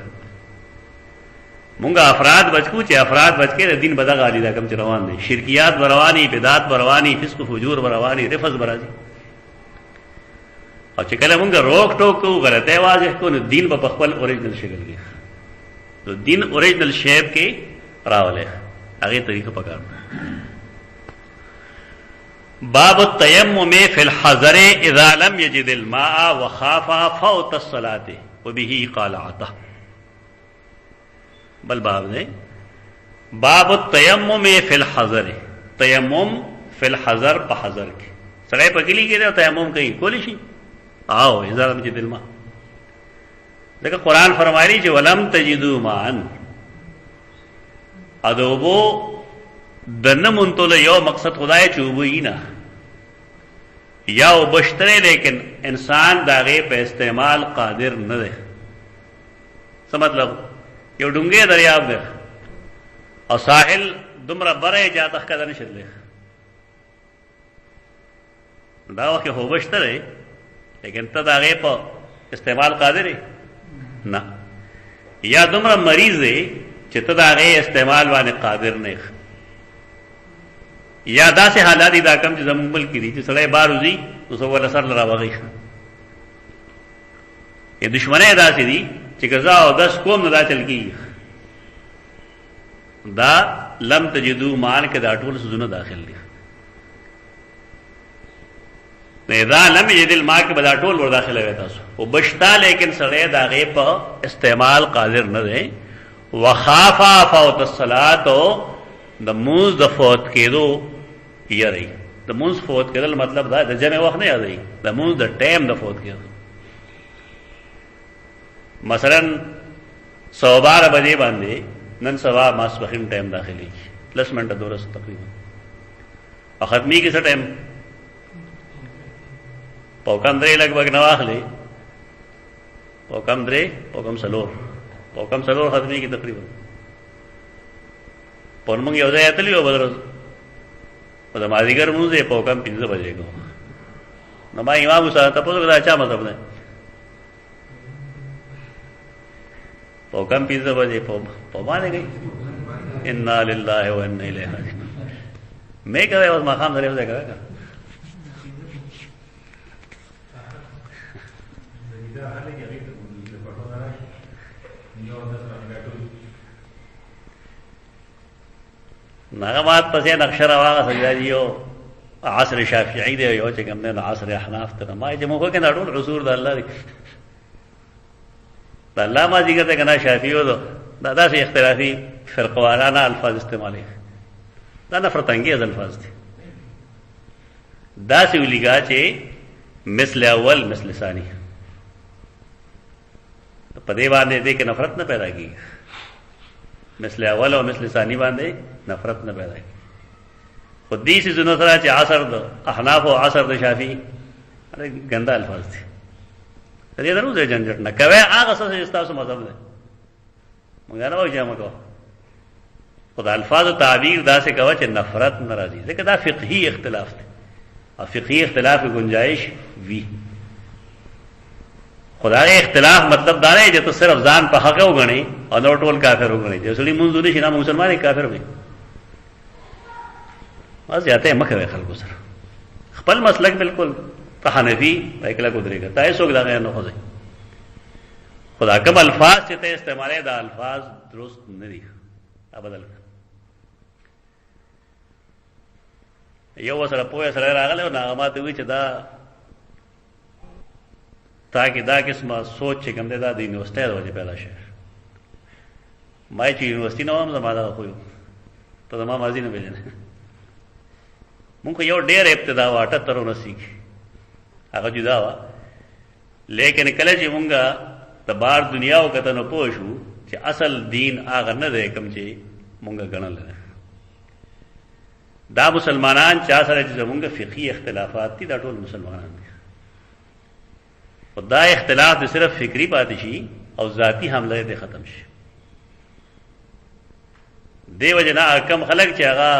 مونږه افراد بچو چې افراد بچ کې دین بدغه علی دا کم چې روان دي شرکیات بروانی بدعت بروانی فسق فجور بروانی رفض برازي او چې کله مونږه روک ټوک کو غلطه واضح کو نو دین په خپل اوریجنل شکل کې تو دین اوریجنل شیپ کې راولې هغه طریقه پکار باب التيمم في الحضر اذا لم يجد الماء وخاف فوت الصلاه وبه قال عطا بل باب نے باب التيمم في الحضر تیمم فی الحضر په حضر کې سړی پکلی کې تیمم کوي کولی شي او اذا لم يجد الماء ځکه قرآن فرمایي چې ولم تجدوا ماء ادوبو دنه مونته یو مقصد خدای چوبوي نه یا وبشتره لیکن انسان داغه په استعمال قادر نه ده څه مطلب یو ډونګه دریاب ده او ساحل دومره بره جاته ښکته نشله دا وخت هو بشتره لیکن ته داغه په استعمال قادر نه یا دومره مریض دی چې ته داغه استعمال باندې قادر نه یا داسې حالات دا کم چې زموږ ملک دي چې سړی بار وځي نو څو ولا سر لرا وغي ای دشمنه داسې دي چې غزا او 10 قوم نه دا چل کی دا لم تجدو مان کې دا ټول سونه داخل دي اذا لم يجد الماء کې بدا ټول ور داخله وي تاسو او بشتا لیکن سړی دا غي په استعمال قادر نه دی وخافا فوت الصلاه د موز د فوت کېدو یری د موز فوت کېدل مطلب دا د جمع وخت نه یادای د موز د ټیم د فوت کېدو مثلا 112 بجې باندې نن سبا ماسپخین ټیم داخلي 10 منټه دورس تقریبا او ختمي کې څه ټیم پوکم درې لګبګ نه واخلې پوکم درې پوکم سلور ختمي کې تقریبا پرمنګ یو ځای اتلی و بدر او د مازیګر مونږه په کم 15 بجې کو نو ما امام صاحب ته په دا چا مطلب نه په کم 15 بجې په باندې گئی ان لله و انا الیه راجعون مې کوي اوس ما خام درې وځه کوي نغمات پسې نقشه راغه سجادیو عصر شافعی دی یو چې کوم نه عصر احناف ته ما چې موږ کې دا ټول عصور د الله دی د الله ما ذکر ته کنا شافعی و دا داسې اختلافي فرقوارانه الفاظ استعمالي دا نفرت انگیز الفاظ دي دا سی ولیگا چې مثل اول مثل ثانی په دې باندې دې کې نفرت نه پیدا کیږي. مثل اول او مثل ثانی باندې نفرت نه پیدا کیږي. خو دې سي زنو سره چې عصر د احناف او عصر د شافعي ګندا الفاظ دي. دې درو ځای جنجټ نه کوي هغه څه چې تاسو مذهب ده موږ نه وایو چې موږ خدای الفاظ او تعبیر دا څه کوي چې نفرت ناراضي ځکه دا فقهي اختلاف دی او فقهي اختلاف کی گنجائش وی. خدای اختلاف مطلب دا نه چې ته صرف ځان په حق وګڼي او نو ټول کافر وګڼي. چې سړي مونږ دې شنه مسلمان کافر وي واځي اته مخه خلکو سره خپل مسلک بالکل په حنفي پایکلا کو درېګا تای څوک دا نه خوځي. خدا کوم الفاظ چې ته استعمالې دا الفاظ درست نه دي ابدل. یو سره پوهه سره راغله او ناغمات وی چې دا تاکي دا قسمه سوچ چې کوم دا د یونیورسيټي د وجه پیدا شي. ما چې یونیورسيټي نو هم زماده خو ته زما ماضي نه پیژنې. مونږ یو ډېر ابتدا واټه ترونه سیکي هغه جدا وا لیکن کله چې مونږه د بار دنیا او کته نو پوه شو چې اصل دین هغه نه دی کوم چې مونږه ګڼل. دا مسلمانان چا سره چې زمونږ فقهي اختلافات دي دا ټول مسلمانان دي. خدا اختلاف دې صرف فکری پاتې شي او ذاتی حمله دې ختم شي. دیو جنا کم خلق چې هغه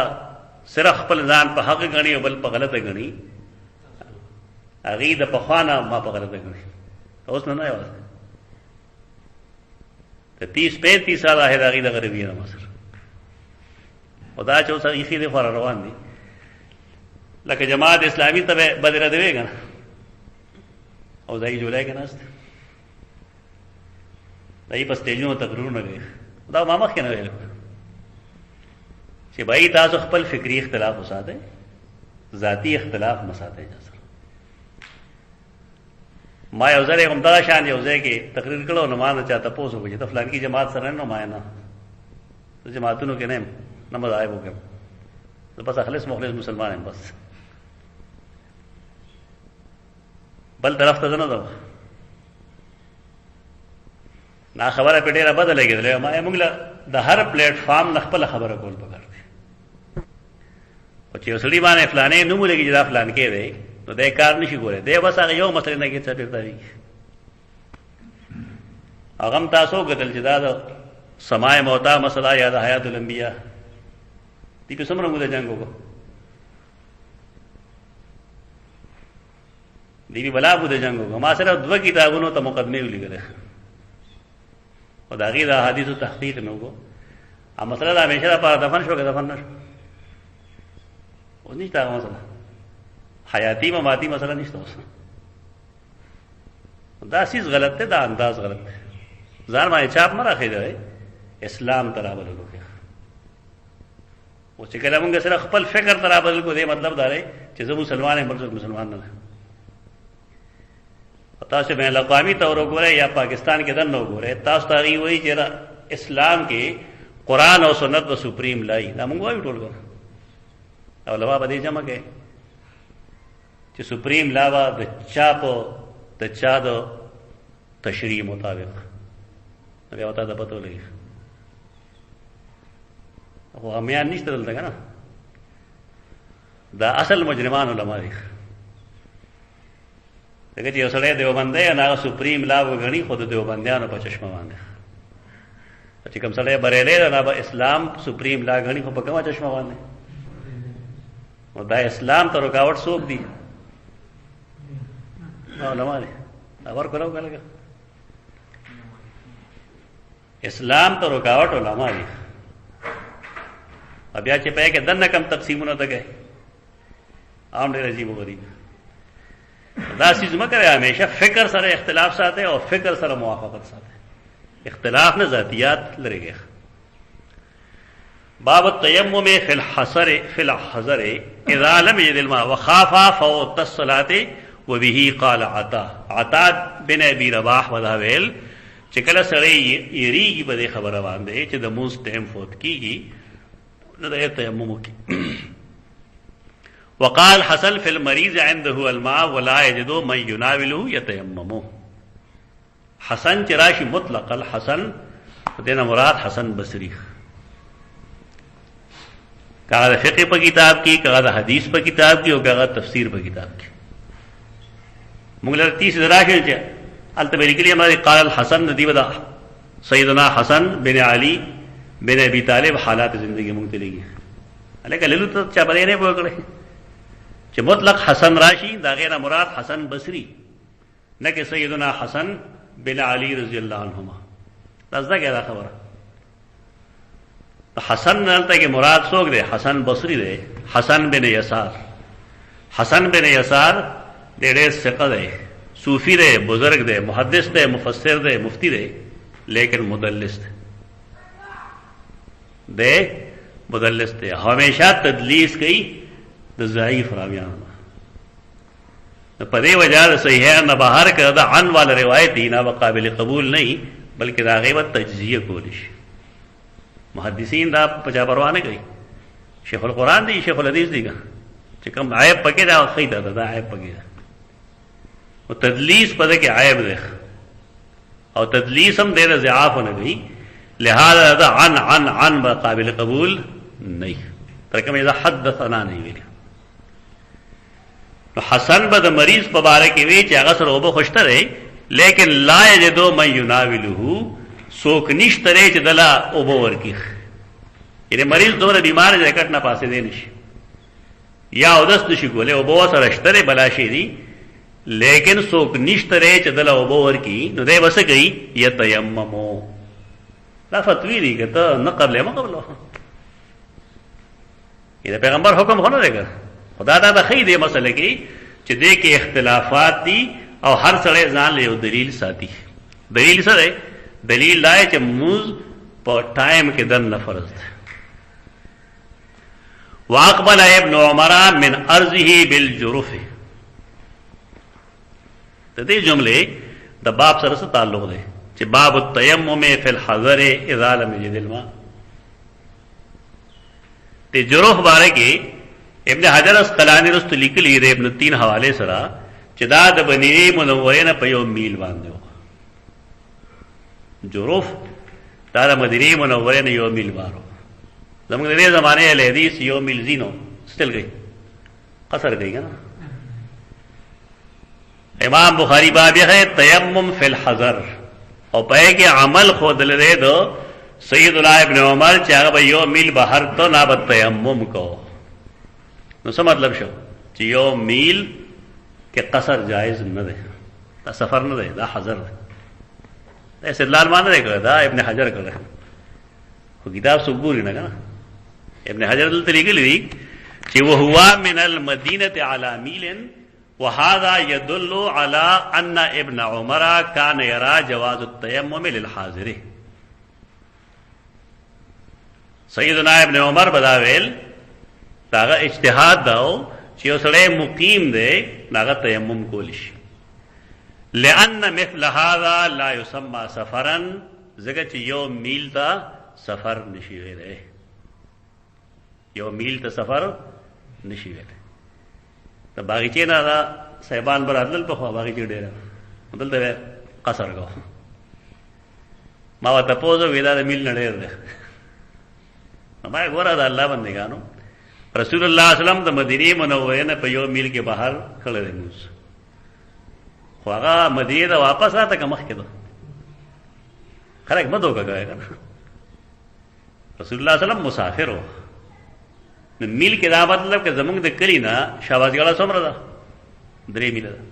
صرف خپل ځان په حق غني او بل په غلطه غني هغه د پخوانه ما په غلطه غني اوس نه یو ته 30-35 سال هغه د غریبی نه مصر خدا چې اوس یې خېله فار روان دي لکه جماعت اسلامی ته بدر دی وګنه او ځای جوړای کنه است دای په سټیجونو تقریر نه کوي دا ما مخ کنه ویل چې بھائی تاسو خپل فکری اختلاف وساته ذاتی اختلاف مساته اجازه. ما یو ځای کوم دا شان یو ځای کې تقریر کړو نو ما نه چاته پوسو چې ته فلان کی جماعت سره نه ما نه جماعتونو کې نه نماز آئے وہ کہ بس اخلص مخلص مسلمان ہیں بس بل طرف ته نه ده نا خبره په ډیره بدله کېدله. ما موږ له د هر پلیټ فارم نه خپل خبره کول پکار دي او چې وسړي باندې فلانې نوم لګي چې دا فلان کې دی نو دا کار نشي کولای. دی بس هغه یو مسله نه کې څه پیدا وي هغه تاسو غدل چې دا د سماع موتا مسله یا د حیات الانبیاء دی په سمره موږ جنگ وکړو دی بلا بده جنگ وکړو. ما سره دوه کتابونو ته مقدمه ولیکل او دا غیر حدیث او تحقیق نه وکړو. ا مسله دا همیشه لپاره دفن شو که دفن نشو او نشته هغه مسله حیاتی مماتی مسله نشته. اوس دا سیز غلط ده دا انداز غلط ده ځان باندې چاپ نه راخې دی اسلام ترابل وکړي او چې کله موږ سره خپل فکر ترابل کو دی مطلب دا دی چې زه مسلمان یم بل مسلمان نه تاسو به اقوامی تور وګورئ یا پاکستان کې دنه وګورئ تاسو ته وایي چې اسلام کې قرآن او سنت و سپریم لائی دا موږ وایو ټول ګور او لوا به دې جمع کې چې سپریم لاوا د چا د تشریع مطابق بیا وتا ته پته لګي خو امیان نشته دلته کنه دا اصل مجرمان علماء دي دغه چې اوسړې دیوبندې نه سپریم لا وګڼي خود دیوبندیانو په چشمه باندې چې کوم سړی بریلې نه به اسلام سپریم لا غني خو په کومه چشمه باندې او دا اسلام ته رکاوټ څوک دي علماء دي اور کولو کله اسلام ته رکاوټ علماء دي بیا چې په کې دنه کم تقسیمونه ته گئے عام ډېر عجیب و غریب دا چیز مکه همیشه فکر سره اختلاف ساته او فکر سره موافقت ساته اختلاف نه ذاتیات لري. باب التيمم في الحضر اذا لم يجد الماء وخاف فوت الصلاه وبه قال عطاء بن ابي رباح وذهل چې کله سړی یریږي په دې خبره باندې چې د موس ټیم فوت کیږي نو د تیمم کوي وقال حسن فی المریض عنده الماء ولا یجد من يناوله یتیمم. حسن چراشی مطلق الحسن دینا مراد حسن بصری، کاغذ فقہ پر کتاب کی، کاغذ حدیث پر کتاب کی، اور کاغذ تفسیر پر کتاب کی. مغلر 30 راشن چا التبری کے لیے ہمارے قال الحسن ندی بدا سیدنا حسن بن علی بن ابی طالب حالات زندگی منگتلی گی لیکن للو تو چا بدے نہیں پکڑے چا مطلق حسن راشی دا غیر مراد حسن بصری نہ کہ سیدنا حسن بن علی رضی اللہ عنہما. رضا کیا دا خبر حسن نلتا کہ مراد سوک دے حسن بصری دے، حسن بن یسار. حسن بن یسار دے ثقہ دے، صوفی دے، بزرگ دے، محدث دے، مفسر دے، مفتی دے، لیکن مدلس دے مدلس دے. ہمیشہ تدلیس کئی دا ضعیف راویان پدے وجہ صحیح ہے نہ باہر کا دا عن والا روایتی نہ قابل قبول نہیں بلکہ دا غیبت تجزیہ کولش. محدثین دا پچا پرواہ نہیں گئی، شیخ القرآن دی شیخ الحدیث دی گا چکم عیب پکے دا خیدہ دا عیب پکے دا وہ تدلیس پدے کے عیب دیکھ اور تدلیس ہم دے دا ضعاف ہونے گئی، لہذا دا عن قابل قبول نہیں ترکم اذا حدثنا نہیں ویلی. حسن بد مریض پبارک وی چاگا سر اوبو خوشتر ہے لیکن لا یجدو من یناولہو سوک نشترے چ دلا اوبو ورکی، یعنی مریض دور بیمار جیکٹ نہ پاسے دے نشی یا ادس نشی گولے اوبو سر اشترے بلاشی دی لیکن سوک نشترے چ دلا اوبو ورکی نو دے بس گئی یتیممو. لا فتوی دی کہ تو نہ قبل ما قبل یہ پیغمبر حکم ہونا دے گا خدا دا خی دے مسئلے کی چ دے کے اختلافات دی اور ہر سڑے زان لے دلیل ساتھی. دلیل سڑے دلیل لائے چ موز پر ٹائم کے دن نہ فرض تھے. واقبل ابن عمر من ارضه بالجرف تے جملے دا باب سر سے تعلق دے چ باب التیمم فی الحضر اذا لم یجد الماء. تے جرف بارے کے ابن حجر اسقلانی رست لکلی دے ابن 3 حوالے سرا چدا د بنی منورے نہ پیو میل باندھو جروف دار مدینی منورے نے یو میل بارو زمان دے زمانے اہل حدیث یو میل زینو سٹل گئی قصر گئی نا. امام بخاری باب یہ ہے تیمم فی الحضر اور پے کے عمل خود لے دو سیدنا ابن عمر چاہ بھائی یو میل باہر تو نہ تیمم کو نو سا مطلب شو چی یو میل کہ قصر جائز نہ دے دا سفر نہ دے دا حضر دے استدلال مان دے کر دا ابن حجر کر وہ کتاب سبوری نہ کنا ابن حجر دل طریقے لی چی وہ ہوا من المدینة على میل وهذا يدل على ان ابن عمر كان يرى جواز التيمم للحاضر. سیدنا ابن عمر بداویل داغا اجتہاد داو چیو سڑے مقیم دے داغا تیمم کولش لأن مثل هذا لا يسمى سفرا زگا چی یو میل تا سفر نشیوے دے یو میل تا سفر نشیوے دے. تا باغیچے نا دا صحبان برات لل پخوا باغیچے ڈیرا مدل دے قصر گو ماوا تپوزو ویدا دا میل نڈیر دے ہمارے گورا دا اللہ بندے گانو رسول اللہ علیہ وسلم دا مدینی منورے نے پیو میل کے باہر کھڑے رہے موس خواگا مدینی دا واپس آتا کہ مخ کے دو خلق مدو کا گئے گا رسول اللہ علیہ وسلم مسافر ہو میل کے دا مطلب کہ زمانگ دا کلی نا شاباز گالا سمرا دا درے میل دا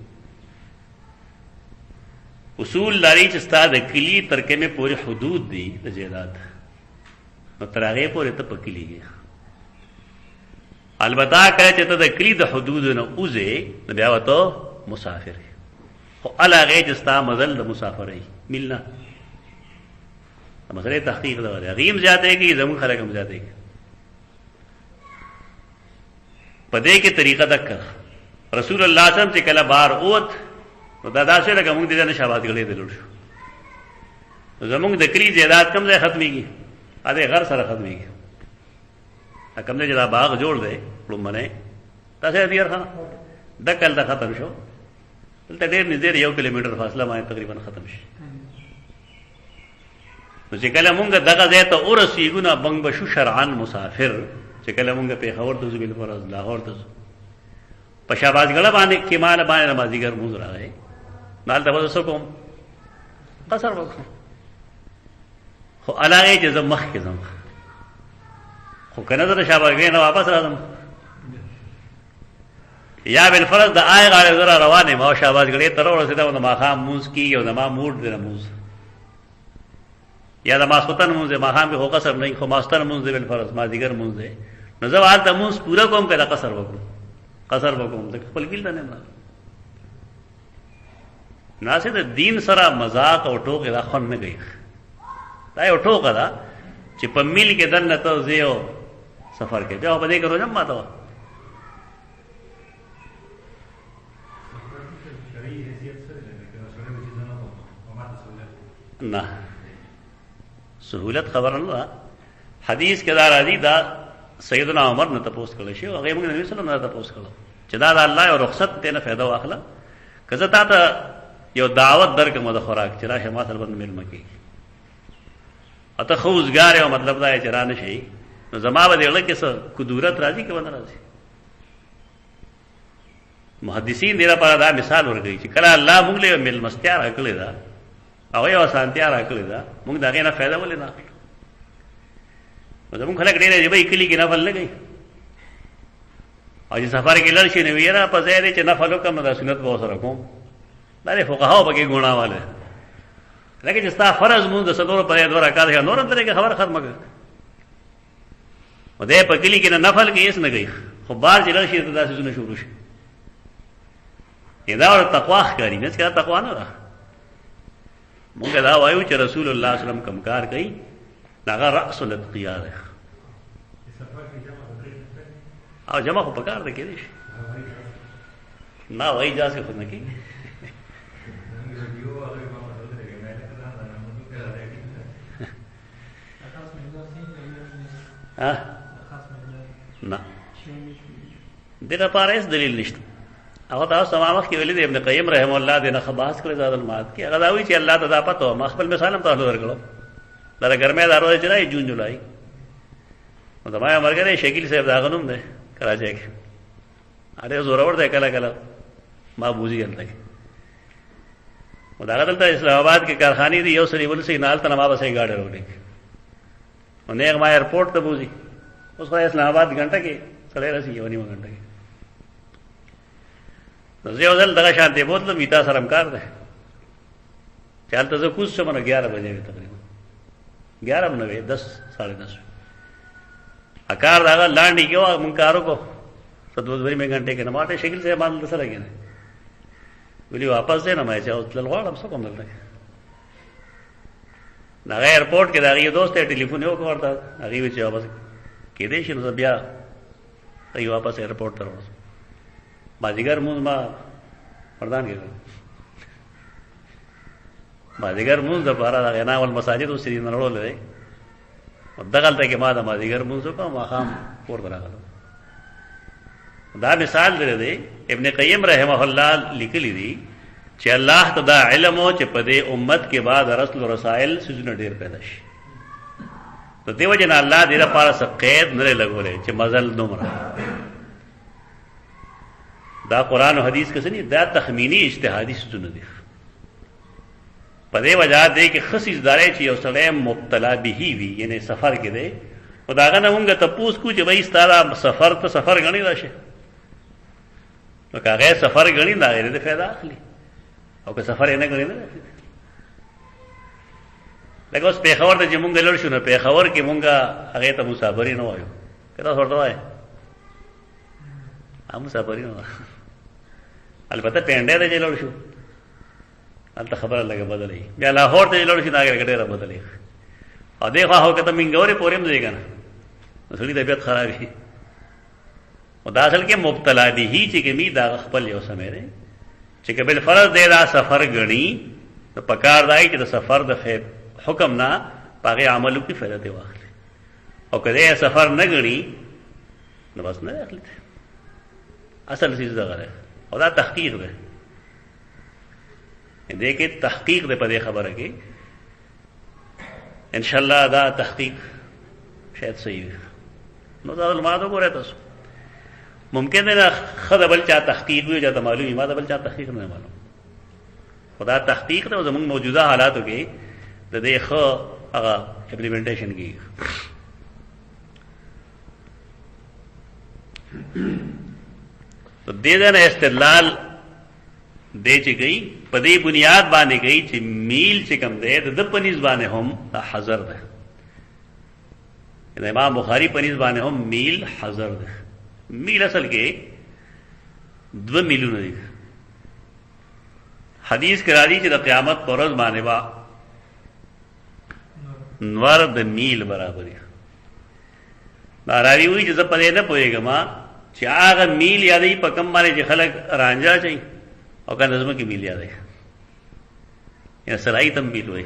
اصول داری چستا دا کلی ترکے میں پوری حدود دی دا جیداد نو تراغے پوری تا پکلی گیا البتہ کرے چاہتا دا کلی دا حدود نا اوزے نا بیاوہ تو مسافر ہے خو علاقے جستا مزل دا مسافر ہے ملنا مسئلہ تحقیق دا ورے غیم زیادے گی زمون خلقم زیادے گی پدے کے طریقہ تک کر رسول اللہ صلی اللہ علیہ وسلم سے کلا بار اوت دادا سے لگا مونگ دیدہ نشابات گلے دے لڑ شو زمونگ دکلی زیادات کم دے ختمی گی آدھے غر سر ختمی گی کم دے جدا باغ جوڑ دے لمنے تاسو دې ورخه دکل دا ختم شو دلته ډېر نږدې 1 کیلومتر فاصله باندې تقریبا ختم شي. نو چې کله مونږ دغه ځای ته ورسېږو نو موږ به شو شرعن مسافر. چې کله مونږ پېښور ته ځو بالفرض لاهور ته ځو په شهبازګړه باندې کمال باندې مازدیګر مونځ راغی نو هلته به څه کوم قصر وکړو. خو علاقې چې زه مخکې ځم خو که نه زه د شهبازګړۍ نه واپس راځم یا بالفرض د آی غاړې زه را روان یم او شهبازګړۍ ته راورسېدم د ماښام مونځ کېږي او زما موډ دی د مونځ یا د ماسخوتن مونځ دی ماښام کې خو قصر نه خو ماسخوتن مونځ دی بالفرض مازدیګر مونځ دی نو زه به هلته مونځ پوره کوم که د قصر وکړو قصر به کوم ځکه خپل ګیل ته نه یم راغلی. ناسې د دین سره مذاق او ټوکې دا خوند نه کوي. دا یو ټوکه ده چې په میل کې دننه ته ځې او سفر کې بیا په دې کې روژه ماته وه نه سهولت خبر نه ده. حدیث کې دا راځي دا سیدنا عمر نه تپوس کړی شي او هغې موږ نبي صلی الله علیه وسلم نه تپوس کړو چې دا د الله یو رخصت دی نه فایده واخله که زه تا ته یو دعوت درکړم د خوراک چې راشې ما سره به مېلمه کېږي او ته ښه اوزګار یې مطلب دا یې چې را نه شي نو زما به دې زړه کې څه کدورت راځي که به نه راځي. محدثین دې لپاره دا مثال ورکوي چې کله الله موږ له یو مېلمستیا راکړې ده او یو اسانتیا راکړې ده موږ د هغې نه فایده ولې نه اخلو. نو زموږ خلک ډېر عجیبه کلي کې نفل نه کوي او چې سفر کې لړ شي نو یاره په ځای دی چې نفل وکړم نو دا سنت به ورسره کوم. دا د فقهاو پکې ګناه والی لکه چې ستا فرض مونځ د څلورو په ځای 2 رکعات یا نور هم طریقې خبره ختمه کړه او دی په کلي کې نه نفل کې هېڅ نه کوي خو بار چې لړ شي ته دا څیزونه شروع شي دا ورته تقوا ښکاري نه چې دا تقوا نه ده. مونږ دا وایو چې رسول الله صلی الله علیه وسلم کوم کار کوي هغه رأس الاتقیا ده او جمع خو په کار ده کېدی شي نه وایي اجازه خو نه کېږي نه دې لپاره هېڅ دلیل نشته. هغه تاسو تمام وخت کې ویلي دی ابن قیم رحمه الله دې نه بحث کړی زاد المعاد کې هغه دا وایي چې الله ته دا پته وه ما خپل مثال هم تاسو درکړو دا د ګرمۍ دا ورځ چې رایي جون جولای نو زما یو ملګری شکیل صاحب د هغه نوم دی کراچۍ کې ډېر زورور دی کله کله ما بوځي هلته کې نو د هغه دلته اسلام آباد کې کارخانې دي یو سړي بل سړي نه هلته نه ما به صحیح ګاډۍ راوړي نو نیغ ما ایرپورټ ته بوځي اوس خو اسلام آباد ګنټه کې سړی رسېږي 1.5 ګنټه کې نو زه یو ځل دغه شانتې بوتلم وي تا سره هم کار دی چې هلته زه کوز شم نو 11 بجې وې تقریبا 11 هم نه وې 10 10:30 کار د هغه لاندې کې وه مونږ کار وکړو 2 घंटे کې نه ما ته شکیل صاحب ما دلته سره کېنه ویلي واپس دی نه ما چې اوس تلل غواړم څه کوم دلته د هغه ایرپورټ کې د هغې یو دوست ته ټلیفون یې وکړو ورته هغې ویل چې واپس کېدی شي نو زه بیا هغې واپس ایرپورټ ته راوړم مازدیګر مونځ ما مردان کې کړم مازدیګر مونځ دپاره د غنا والمساجد اوس یې نړولی دی دغلته کې ما د مازدیګر مونځ وکړم ماښام کور ته راغلم. دا مثال دی دی ابن قیم رحمه الله لیکلی دي چې الله ته دا علم و چې په دې امت کې بعد رسل و رسائل څیزونه ډېر پیدا شي نو دې وجې نه الله دې لپاره څه قید نه دی لګولی چې مزل دومره دا قرآن و حدیث کې څه نه دا تخمیني اجتهادي څیزونه دي په دې وجه دی کې ښه څیز دا دی چې یو سړی مبتلا بهي وي یعنې سفر کې دی خو د هغه نه مونږ تپوس کړو چې بهی ستا دا سفر ته سفر ګڼي راشه نو که هغه سفر ګڼي د هغې نه فایده اخلي او که سفر یې نه ګڼي نه اخلي. لکه اوس پېښور ته چې مونږ لړ شو نو پېښور کې مونږ هغې ته مسافري نه وایو که تاسو ورته وایئ مسافري نه البته پینډۍ ته چې لړ شو هلته خبره لږه بدله وي بیا لاهور ته چې لړ شو نو هغې ډېره بدله وي او دې خوا خو که ته منګورې پورې هم ځې که نه نو سړي طبیعت خراب وي او دا اصل کې مبتلا بهي چې کومي دا خپل یو سمې دی چې که بالفرض دی دا سفر ګڼي نو پکار دا چې د سفر د حکم نه په هغې عمل وکړي فایده ترې واخلي او که دی سفر نه ګڼي نو بس نه اخلي اصل چیز دغه ده او دا تحقیق ده دې کې تحقیق ده په دې خبره کې ان شاء الله دا تحقیق شاید صحیح وي نو دا علماء ته ګوره تاسو ممکن ده خدای بل چا تحقیق وي چې معلومي ما دا بل چا تحقیق نه معلوم خدا تحقیق ده زموږ موجوده حالاتو کې د دې خو هغه امپلیمنټیشن کیږي تو دې دنه استدلال دې چې گئی په دې بنیاد باندې گئی چې میل چې کم ده د پنځ باندې هم حاضر ده امام بخاری پنځ باندې هم میل حاضر ده میل اصل کې 2 میلونه دي حدیث کرا دی چې د قیامت پر ورځ باندې با نور د میل برابر دی راوی وی چې زه په دې نه پوهېږم چې هغه میل یادې په کم باندې چې خلک رانجا چي او که نظم کې میل یادې یا سلای تم میل وي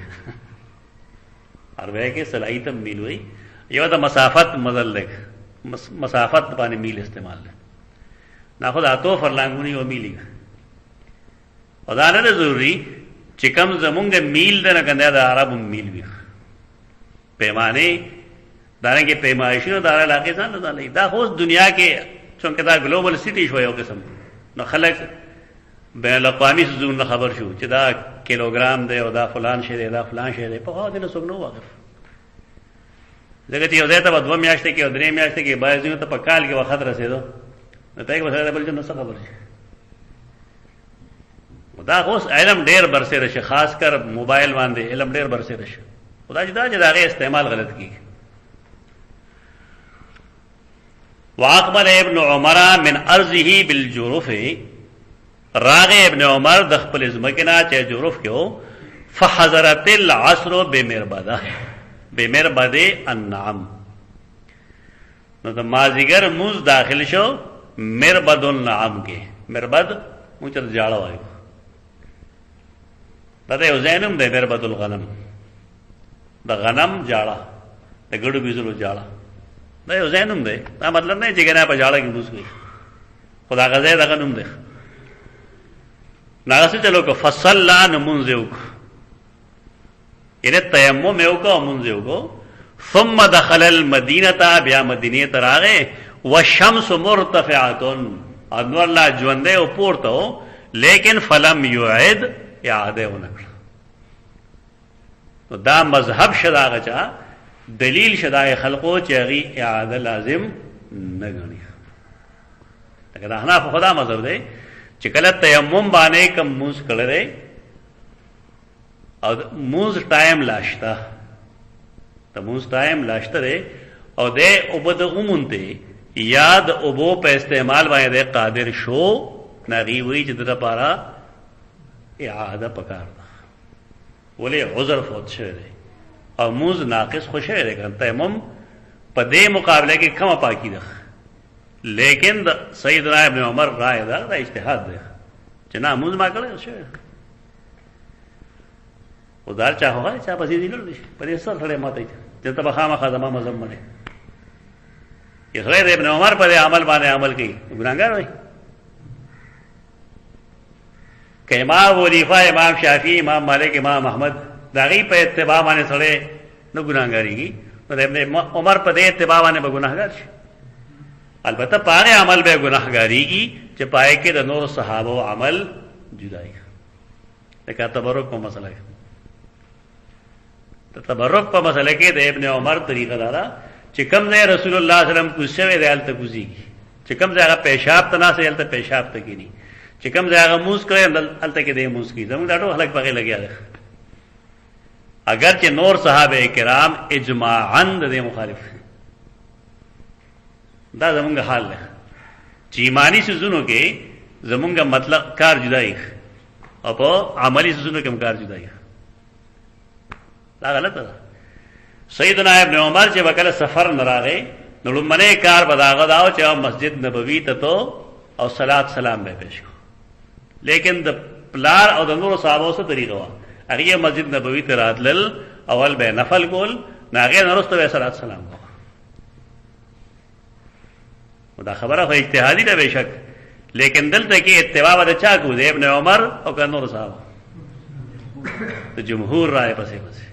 عربی کې سلای تم میل وي یو د مسافت مدل لګ مسافت باندې میل استعمال لګ نه خو اتو فرلانګونی او میلی او دا نه ضروري چې کم زمونږ میل ده نه کنده د عرب میل وي پیمانه دانه کې پیمایشونو دا علاقې ځان نه لای دا خو دنیا کې څنګه دا ګلوبل سټی شو یو قسم نو خلک بین الاقوامي زون خبر شو چې دا کیلوګرام دی او دا فلان شی دی دا فلان شی دی په هغه دنه څنګه نو واقف دغه یو ځای ته په 2 میاشتې کې او 3 میاشتې کې بایزینو ته په کال کې وخت رسیدو نو ته یې وسره بل څه نه خبر شي دا اوس علم ډیر برسره شي خاص کر موبایل باندې علم ډیر برسره شي خدای دا چې دا غي استعمال غلط کیږي واقبل ابن عمر من ارضه بالجرف راغ ابن عمر د خپل زمکنا چې جرف کېو فحضرت العصر بمربده بمربده النعم نو د مازیګر موز داخل شو مربد النعم کې مربد مو چې جاړه وایو دا یو زینم د مربد الغنم د غنم جاړه د ګړو بيزلو جاړه دا یو زینم دی دا مطلب نه چې ګناه په جاړه کې موس کوي خدا غزه دا غنم دی ناغسه چلو کو فصلا نمنذو ان تیمم یو کو منذو کو ثم دخل المدینه بیا مدینه تراغه والشمس مرتفعه انور لا ژوندې او پورته لیکن فلم يعد اعاده ونکړه نو دا مذهب شداغه چا دلیل شدای خلقو چې هغه اعاده لازم نه غني دا حناف خدا مذهب دی چې کله تیمم باندې کوم موس کړي او موس ټایم لاشتا ته موس ټایم لاشته او دې وبد اومنته یاد اوبو په استعمال باندې قادر شو نغي وی چې د لپاره اعاده پکار ولې عذر فوت شوی دی او موز ناقص خوشی دی کنه تیمم په دې مقابله کې کم پاکی ده لیکن سیدنا ابن عمر رائے دا اجتهاد دی چې نه موز ما کړی شوی او دار چا هغه چا پسې دی لور دی په دې سره سره ماته چې ته بخامه خدمه مزم باندې غیر ابن عمر پر عمل باندې عمل کوي ګناګار وي کہ امام ولیفہ امام شافعی امام مالک امام احمد داغی په اتباع باندې سره نو ګناګاریږي نو ابن عمر په دې اتباع باندې به ګناهګار شي البته پاره عمل به ګناهګاریږي چې پای کې د نور صحابه عمل جدای لکه تبرک په مسله کې تبرک په مسله کې د ابن عمر طریقه دارا چې کوم ځای رسول الله صلی الله علیه وسلم کوڅه دی الته کوزيږي چې کوم ځای هغه پیشاب تناسه الته پیشاب تکینی چې کوم ځای هغه موس کړي الته کې دې موس کی زموږ دا ټول خلک پکې لګیا دي اگر چې نور صحابه کرام اجماعاً دې مخالف دا زموږ حال دی چې ایمانی سيزونو کې زموږ مطلق کار جدای او په عملی سيزونو کې کار جدای دا غلط ده سیدنا ابن عمر چې وکړه سفر نراغه نو لمنه کار بداغه داو چې مسجد نبوي ته تو او صلات سلام به پېښ لیکن د پلار او د نور صحابه سره طریقه وا هغه مسجد نبوي ته راتل اول به نفل کول ناغه نرسته به صلات سلام کو دا خبره خو اجتهادي ده بشک لیکن دلته کې اتباع د چا کو دی؟ ابن عمر او که نور صاحب د جمهور رائے پسې پسې.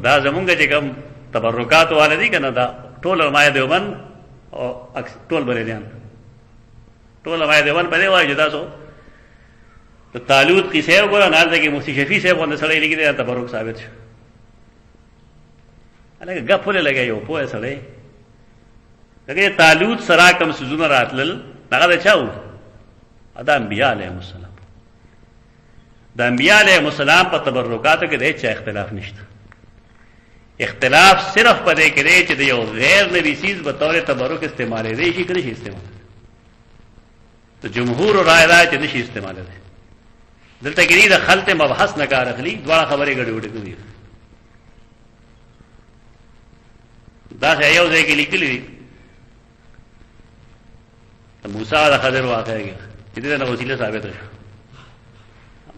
دا زمونږ چې کوم تبرکات والدي کنه دا ټول علماء دیوبند او ټول بریلیان ټول علماء دیوبند په دې وایي چې تاسو د طالوت قصه وګورئ نه دا کې مفتی شفیع صاحب باندې سړی لیکي دا تبرک ثابت شو. الګ غفله لګي یو په سړی دغه طالوت سره کوم سيزونه راتلل هغه چاو ادا انبیاء علیهم السلام. د انبیاء علیهم السلام په تبرکاتو کې د چا اختلاف نشته. اختلاف صرف په دې کې دی چې د یو غیر نبی چیز به تور تبرک استعمال دی شي کړي شي استعمال. ته جمهور رائے دا چې نشي استعمال دی. دلته کې د خلط مبحث نه کار اخلي دواړه خبرې ګډې وډې کوي. دا څه یو ځای کې لیکلي دي موسی د خضر واقعه کې چې دا وسیله ثابت شو.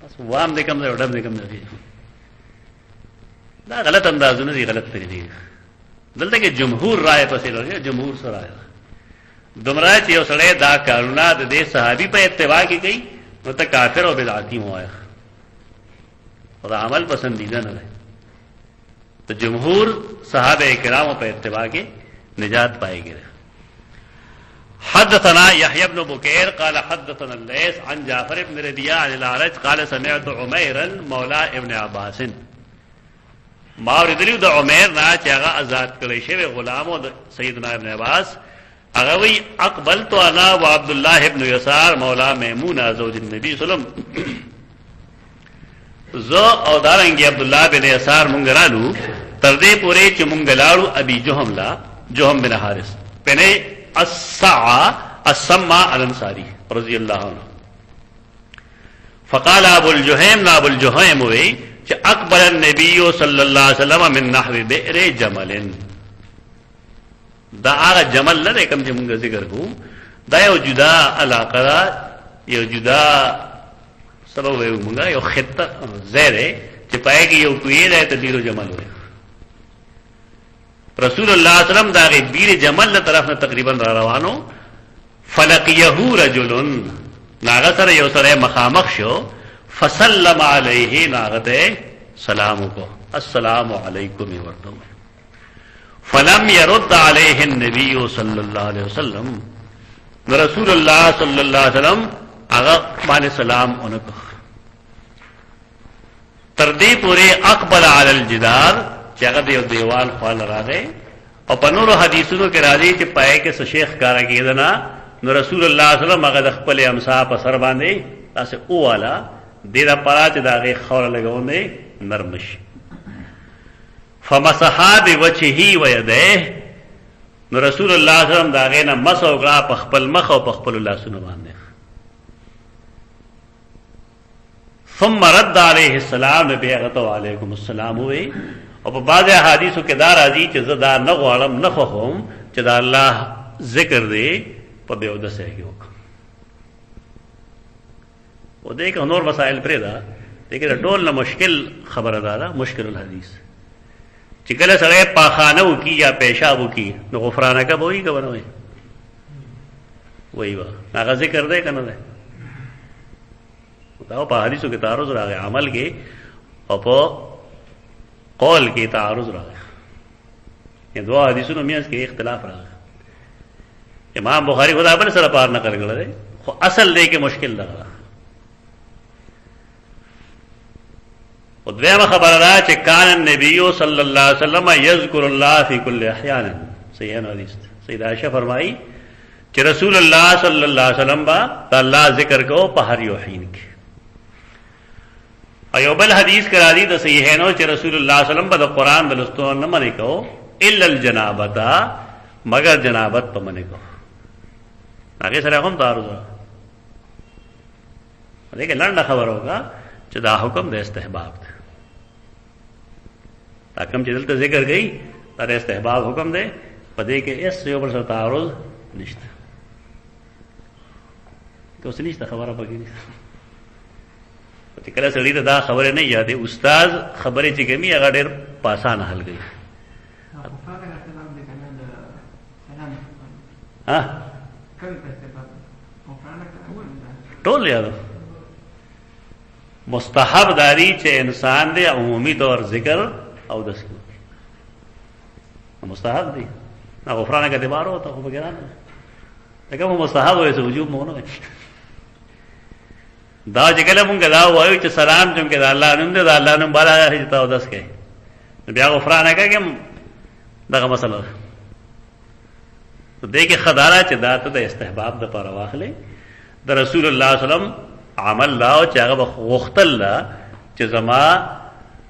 بس وام دې کوم دی وډم دې کوم دی. دا غلط اندازونه دي غلط طریقې. دلته کې جمهور رائے پسې لري جمهور سره دمرا چې یو سړی دا کارونه د دې صحابي په اتباع کې کوي نو ته کافر او بدعتي موایخ او دا عمل پسندیدہ نه دی. تو جمهور صحابه کرام په اتباع کې نجات پائے گی. حدثنا يحيى بن بكير قال حدثنا الليث عن جعفر بن ربيعة عن الأعرج قال سمعت عميرا مولى ابن عباس ما ورېدلی د عمر نه چې هغه آزاد کړی شوی غلام او سیدنا ابن عباس هغه وی اقبلت انا وعبد الله ابن يسار مولى ميمونه زوج النبي صلی الله علیه وسلم. زو او دارنګي عبد الله بن يسار مونږ رالو تر دې پورې چې مونږ لاړو ابي جهم بن حارث پنه السمع الانصاري رضی الله عنه. فقال ابو الجهم وی چې اقبل النبي صلی الله علیه وسلم من نحو بئر جمل. دا هغه جمل نه کوم چې موږ ذکر کوو دا یو جدا علاقه دا یو جدا سبب یو موږ یو خطه زیره چې پای کې یو کوی دی ته بیرو جمل وي. رسول الله صلی الله علیه وسلم دا غي بیر جمل له طرف نه تقریبا را روانو فلقيه رجل ناغه سره یو سره مخامخ شو فسلم علیه ناغته سلام کو السلام علیکم ورته فلم يرد عليه النبي صلى الله عليه وسلم رسول الله صلى الله عليه وسلم هغه باندې سلام اونکو تر دې پورې اقبل على الجدار چې هغه د دیوال خپل راغی او په نورو حدیثونو کې راځي چې پای کې څه شیخ کارا کېدنه نو رسول الله صلی الله علیه وسلم هغه د خپل امسا په سر باندې تاسو اواله ډیره پاره چې دا غي خور لګونه نرم شي. فمسح بوجهه ويديه نو رسول الله صلی الله علیه وسلم دا غینه مسو غلا په خپل مخ او په خپل لاسونو باندې. ثم رد عليه السلام بيغتو عليكم السلام وي او په بعض احادیثو کې دا راځي چې زدا نه غواړم نه خوم چې دا الله ذکر دی په بیود سره کې وکړه. او دې کې نور مسائل پرې دا دغه ټول نه مشکل خبره ده مشکل الحدیث چې کله سره پاخانه وکي یا پیشاب وکي نو غفرانه کا وایي کنه وایي وایي هغه ذکر دی کنه ده دا په حدیثو کې تعارض راغی عمل کې او په قول کې تعارض راغی. یہ دو حدیثونو میاس کې اختلاف راغی. امام بخاری خدا بل سره پار نه کړل خو اصل دې کې مشکل ده. او دویمه خبره ده چې کان النبی صلی الله علیه وسلم یذکر الله فی کل احیان. صحیح حدیث سید عائشہ فرمائی چې رسول الله صلی الله علیه وسلم با الله ذکر کو په هر یو حین کې. ایو بل حدیث کرا دی د صحیحینو چې رسول الله صلی الله علیه وسلم په قرآن د لستو نه منې کو الا الجنابه مگر جنابت په منې کو. هغه سره کوم تعارض ده؟ دغه لنډه خبر ہوگا چې دا حکم د استحباب ده. دا کوم چې دلته ذکر گئی دا استحباب حکم ده په دې کې اس یو بل سره تعارض نشته. کوڅ نشته خبره پکې نشته. چې کله سړی ته دا خبره نه یادې استاد خبره چې کوي هغه ډېر پاسانه حل کوي. ها ټول یادو مستحب داری چې انسان دې عمومی طور ذکر او دس مستحب دی غفران کا اعتبار ہوتا ہو وغیرہ لیکن وہ مستحب ہوئے سے وجوب مونو ہے دا چې کله مونږ دا وایو چې سلام چې دا الله نوم دې دا الله نوم بالا راځي ته دس کې بیا غفران کوي دغه مسله دې کې خدارا چې دا ته د استحباب د پر واخلې د رسول الله صلی الله علیه وسلم عمل لا او چې هغه وختل لا چې زما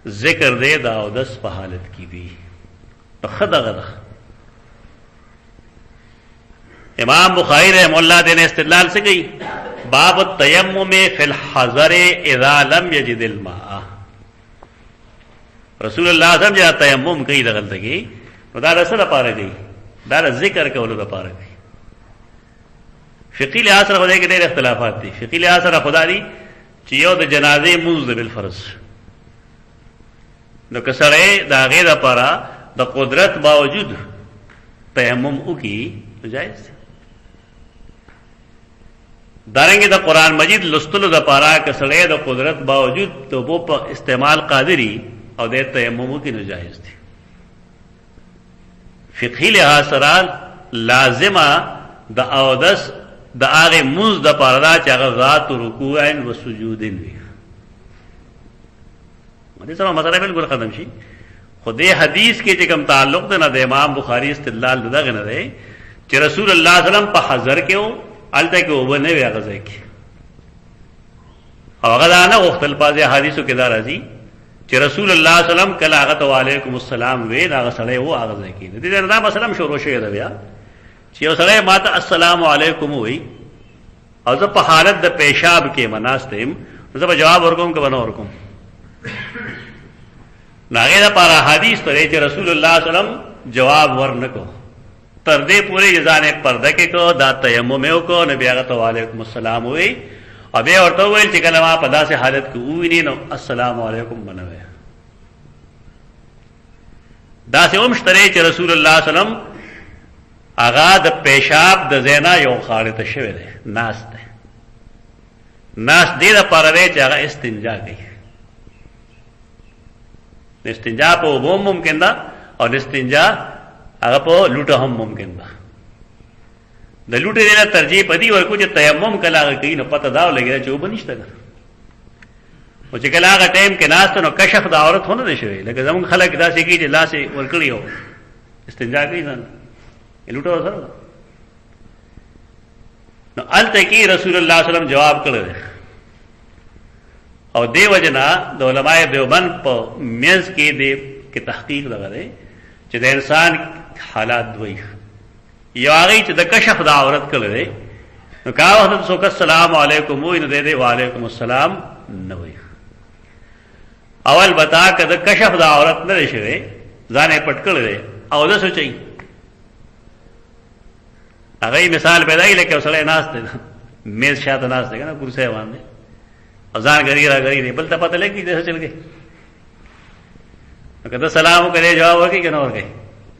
ذکر دې دا او دس په حالت کې وي خدغه امام بخاری رحم اللہ نے استدلال سے گئی باب التیمم فی الحضر اذا لم یجد الماء رسول اللہ صلی اللہ علیہ وسلم جہاں تیمم کئی دغل تکی دا رسول پارا گئی دا ذکر کولو دا پارا گئی فقی لحاظ سره خدای کې ډېر اختلافات دي فقی لحاظ سره خدا دي چې یو د جنازې منځ د بالفرض نو کسړې دا غیر لپاره د قدرت باوجود تیمم وکي جائز دارنګه د قران مجید لستلو د پاره کسړې د قدرت باوجود توبو په استعمال قادری او د تیمم وکي ناجایز دي فقهي لحاظ سره لازمه د اودس د هغه موز د پاره چې هغه ذات رکوع او سجود وي دې سره مسله بالکل ختم شي خدای حدیث کې چې کوم تعلق ده نه د امام بخاری استدلال دغه نه دی چې رسول الله صلی الله علیه وسلم په حضر کې او الته کې وبنه وی هغه ځای کې او هغه نه وختل پازه حدیثو کې دا راځي چې رسول الله صلی الله علیه وسلم کله هغه ته علیکم السلام وی هغه سره و هغه ځای کې دې دا مسله شروع شوه دا بیا چې یو سره ماته السلام علیکم وی او زه په حالت د پیشاب کې مناستم زه به جواب ورکوم که بنو ورکوم ناغه دا پارا حدیث ته چې رسول الله صلی الله علیه وسلم جواب ورنکو تر دې پوره ځانه پرده کې کو دا تیمم یو کو نبی هغه ته علیکم السلام وی او بیا ورته ویل چې کله ما په داسې حالت کې ویني نو السلام علیکم بنوي دا سه ومشتري چې رسول الله صلی الله علیه وسلم هغه د پیشاب د زینا یو خاړه ته شوی دی ناس ته ناس دې د پاره چې هغه استنجا کوي استنجا په وبو ممکن ده او استنجا هغه په لوټه هم ممکن ده د لوټه نه ترجیح پدی ورکو چې تیمم کله هغه کوي نو پته دا ولګي چې وب نشته او چې کله هغه ټیم کې ناس نو کشف د عورت هونه نشي لکه زمون خلک دا سې کی چې لاسه ورکړي او استنجا کوي ځان لوټه سره نو الته کې رسول الله صلی الله علیه وسلم جواب کړی او دیو جنا د علماء دیوبند په میز کې د تحقیق لغره چې د انسان حالات دوی یو هغه چې د کشف د عورت کړي نو کا وخت سو السلام علیکم و ان دې وعلیکم السلام نو وي اول بتا کده کشف د عورت نه شوی ځانې پټ کړي او دا سوچي هغه مثال پیدا لکه وسله ناس ته میز شاته ناس ته کنه کرسی باندې ازان غری را غری بل ته پته لګي دې چل گئے کده سلام کرے جواب ورکړي کنه ورکړي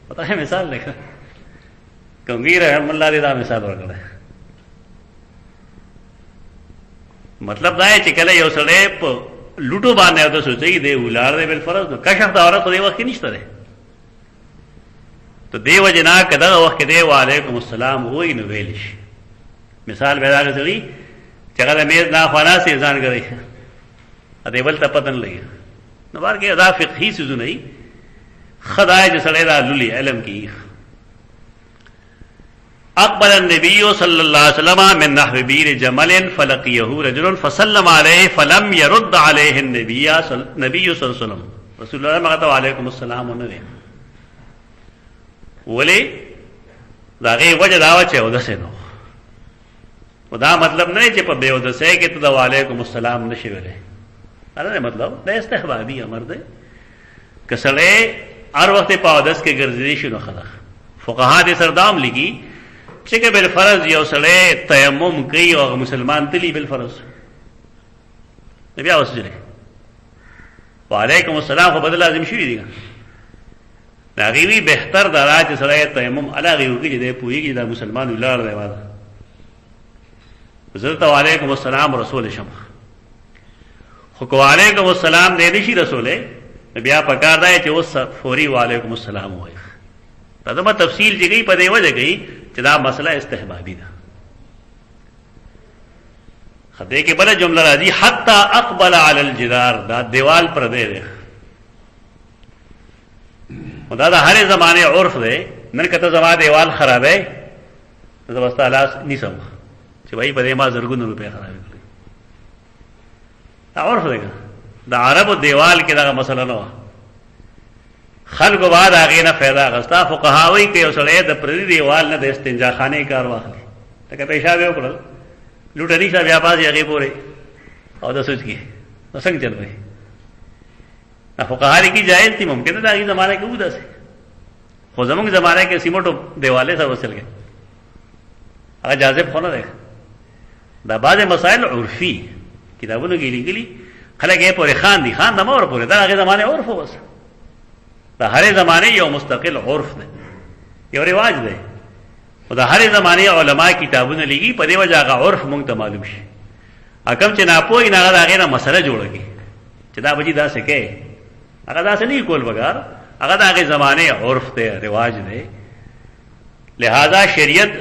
پتہ ہے مثال لیکه کومګیر رحم الله دې دا مثال ورکړه مطلب دا ہے چې کله یو سړی په لوټو باندې او د سوچي دی ولار دی بل فرض نو کشف دا عورت دی وخت نشته ده تو دیو جنا کده وخت دی وعلیکم السلام وای نو ویل شي مثال پیدا کړی چې هغه میز نه خوانا سي ځان کوي ا دې بل ته پتن لګي نو بار کې ادا فقہی څه نه خدای چې سړی دا لولي علم کې اقبل النبي صلى الله عليه وسلم من نحو بير جمل فلقيه رجل فسلم عليه فلم يرد عليه النبي صلى الله عليه وسلم رسول الله مغته عليكم السلام ونبي ولي داغه وجه داوا چې ودسه نو ودا مطلب نه چې په بے ودسه کې ته عليكم السلام نشي ویلې دا مطلب د استحبابي امر ده کسړې هر وخت په ودس کې ګرځېدي شنو خدا فقها دې سردام لګي چې کې بل فرض یو سړی تیمم کوي او مسلمان تلی بل فرض نبی اوسجره وعلیکم السلام خو بدل لازم شي دي دا غوی بهتر درا چې سړی تیمم علاوه یو کې دې پوېږي دا مسلمان ولار دی واده حضرت وعلیکم السلام رسول شمه خو کو علیکم السلام دې نشي رسوله بیا پکار دی چې اوس فوري وعلیکم السلام وایي. دا ما تفصیل چې گئی په دې وجه گئی چې دا مسله استحبابي ده. خدای کې بل جمله راځي حتا اقبل علی الجدار، دا دیوال پر دی. دا د هر زمانه عرف دی. نن کته زما دیوال خرابې زه واسطه لاس نیسم چې وای په دې ما زرګونو روپے خراب کړې. دا عرف دی. د عربو دیوال کې دا مسله نه و. خلق بعد هغه نه फायदा غستا فقهاوی کې اوسړې د پردي دیوال نه د استنجا خانه کار واخلي. لکه پیشاب یو کړل لوټري صاحب بیا پاس هغه پورې او د سوچ کې نو څنګه چل وي. نه فقهاوی کې جائز دي، ممکن ده هغه زمانه کې ودا سي. خو زموږ زمانه کې سیمټو دیواله سره وصل کې هغه جاذب خونه ده. دا بعض مسائل عرفي کتابونو کې لیکلي خلک یې پورې خان دي، خان د مور پورې دا هغه زمانه عرف وس. دا هر زمانه یو مستقل عرف ده، یو رواج ده. او دا هر زمانه علما کتابونه لیکي په دې وجه هغه عرف مونږ ته معلوم شي. حکم چې ناپوهی نه هغه نه مسله جوړږي چې دا بچی دا څه کوي، هغه دا څه نه کول بګار، هغه دا هغه زمانه عرف ده، رواج ده. لہذا شریعت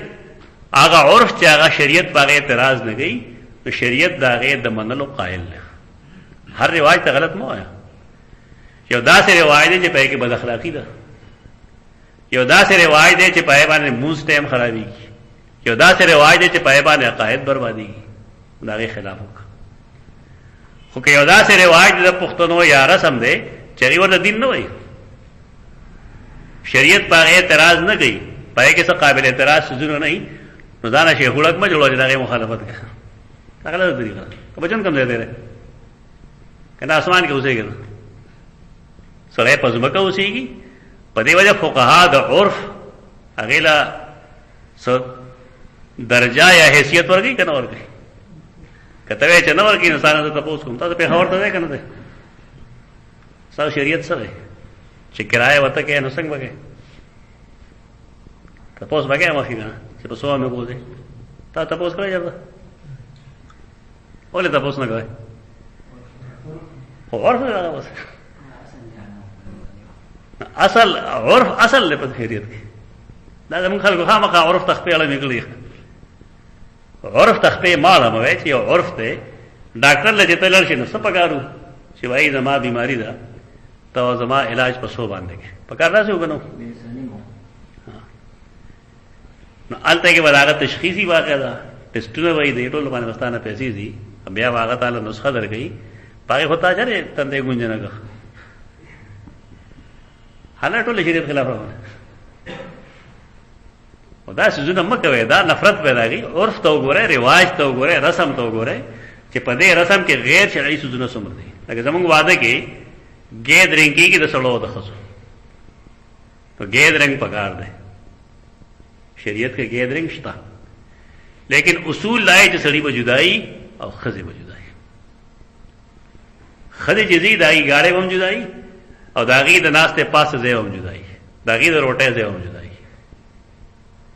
هغه عرف چې هغه شریعت باندې اعتراض نه کوي، نو شریعت دا هغه د منلو قائل ده. هر رواج ته غلط مو آیا. یو داسې رواج دی چې پای کې بد اخلاقی ده، یو داسې رواج دی چې پای باندې موس ټیم خرابېږي، یو داسې رواج دی چې پای باندې عقاید بربادېږي. دا غي خلاف وکړه. خو که یو داسې رواج د پښتنو یا رسم دی چې ورته دین نه وایي، شریعت پای اعتراض نه کوي، پای کې څه قابل اعتراض سوزونه نه وي، نو ځان شیخ الحق ما جوړول دا غي مخالفت کوي. دا غلط طریقه ده. بچن کم ځای دی کنه اسمان کې اوسېږي، سړی په ځمکه اوسېږي. په دې وجه فقها د عرف هغې له څه درجه یا حیثیت ورکوي که نه ورکوي. که ته وایې چې نه ورکوي نو ستا نه زه تپوس کوم، تاسو پېښور ته ځئ که نه دی؟ ستاسو شریعت څه دی چې کرایه ورته کوې نو څنګه به کوې؟ تپوس به کوې مخکې که نه چې په څو مې بوځې؟ تا تپوس کړی چېرته؟ ولې تپوس نه کوئ؟ خو عرف دی هغه بس. اصل عرف اصل له په خیریت کې دا زموږ خلکو خامخا عرف تخپې اړه نکړي. عرف تخپې ماله مو وایي چې یو عرف دی. ډاکټر له چې ته لاړ شي نو څه پکارو چې وایي زما بیماري ده ته زما علاج په څو باندې کې پکار داسې وکړو. نو هلته کې به هغه تشخیصي واقع ده، ټسټونه وایي د ټولو باندې مستانه پیسې دي، بیا به هغه تعالی نسخه درکوي. پاګې خو تا چېرې تندې ګونجه نه کړه. حالات ټول شریعت خلاف روانه. او دا سيزونه مه کوئ، دا نفرت پیدا کوي. عرف ته وګورئ، رواج ته وګورئ، رسم ته وګورئ چې په دې رسم کې غیر شرعي سيزونه څومره دي. لکه زموږ واده کې ګید رنګ کېږي د سړو د ښځو، نو ګید رنګ پکار دی. شریعت کې ګید رنګ شته، لیکن اصول لای چې سړي به جدایي او ښځې به جدایي. ښځې چې ځي د هغې ګاړې به هم جدایي او د هغې د ناستې پاسه ځای هم جدایي، د هغې د روټۍ ځای هم جدایي.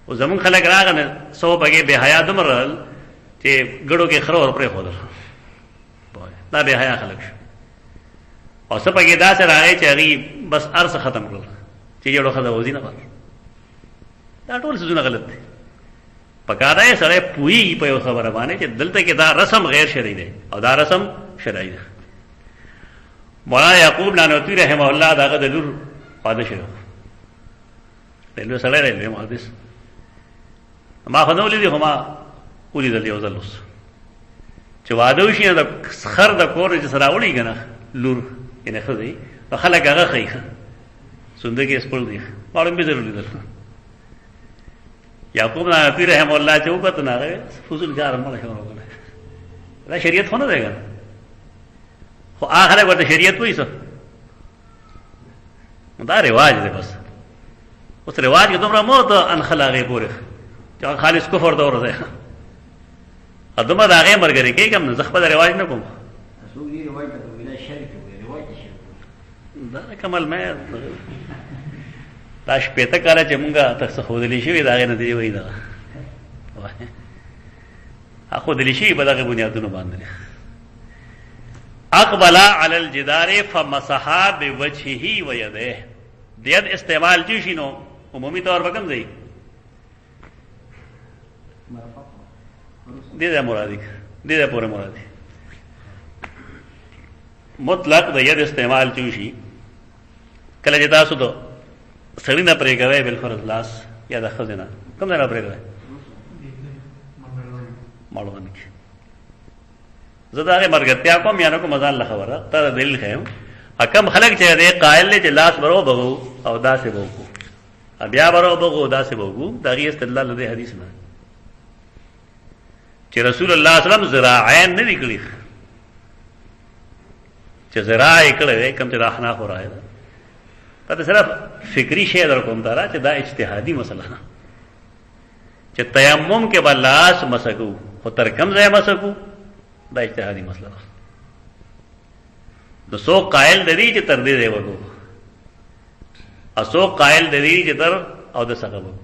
او زمونږ خلک راغه نه 100 بګې بې حیا دومره رهل چې ګډو کې خره ور پرېښودل. دا بې حیا خلک شو. او څه پکې داسې راغی چې هغې بس هر څه ختم کړل چې یوړو ښځه وځي نه پاتې. دا ټول څیزونه غلط دي. پکار دی سړی پوهېږي په یو خبره باندې چې دلته کې دا رسم غیر شرعي دی او دا رسم شرعي دی. مولانا یعقوب نانوتوي رحمه الله د هغه د لور واده شوی، ریلوې سړی ریلوې محدث. ما خو نه ولیدې، خو ما ولیدل یو ځل اوس چې واده وشي نو د خر د کور چې سره راوړي که نه لور یعنې ښځې نو خلک هغه ښیي، سونده کې سپړ دی. ما وړم بېزر ولیدل. یعقوب نانوتوي رحمه الله چې وکتل نو هغه فضول کار مړه شو وکړه. دا شریعت خو نه دی که نه، خو هغه خلک ورته شریعت وایي څه، دا رواج دی بس. اوس رواج کې دومره مو ته انخل هغې پورې چې هغه خالص کفر ته ورځئ. دومره د هغې ملګري کېږم نه، زه خپله رواج نه کوم. دا کمل مې دا 15 کاله چې مونږ ته څه ښودلې شوي د هغې نتیجې وایي دغه. اخو دلیشی په دغه بنیادونو باندې. اقبل علی الجدار فمسح بوجهه ويديه. د ید استعمال چې شنو عمومي طور په کوم ځای دې مرادی دې پورې مرادی مطلق د ید استعمال چې شي کله چې تاسو ته سړی نه پرې کوي بل فرض لاس یا د خزینه کوم نه پرې کوي مالو باندې زه دا مرګتیا کوم یا نه کوم ځان له خبره ته دلیل خیم حکم خلق چې دې قائل چې لاس برو بغو او داسې بوکو بیا برو بغو داسې بوکو دا غي استدلال دې حدیث نه چې رسول الله صلی الله علیه وسلم ذراعین نه نکړي چې ذراع کړه کوم چې راحنا خو راځي دا صرف فکری شی در کوم دا چې دا اجتهادي مسله نه چې تیمم کې بلاس مسکو خو تر کم ځای مسکو دا اجتهادي مسله ده. د سو قائل د دې چې تر دې دی وګو او سو قائل د دې چې تر او د څنګه وګو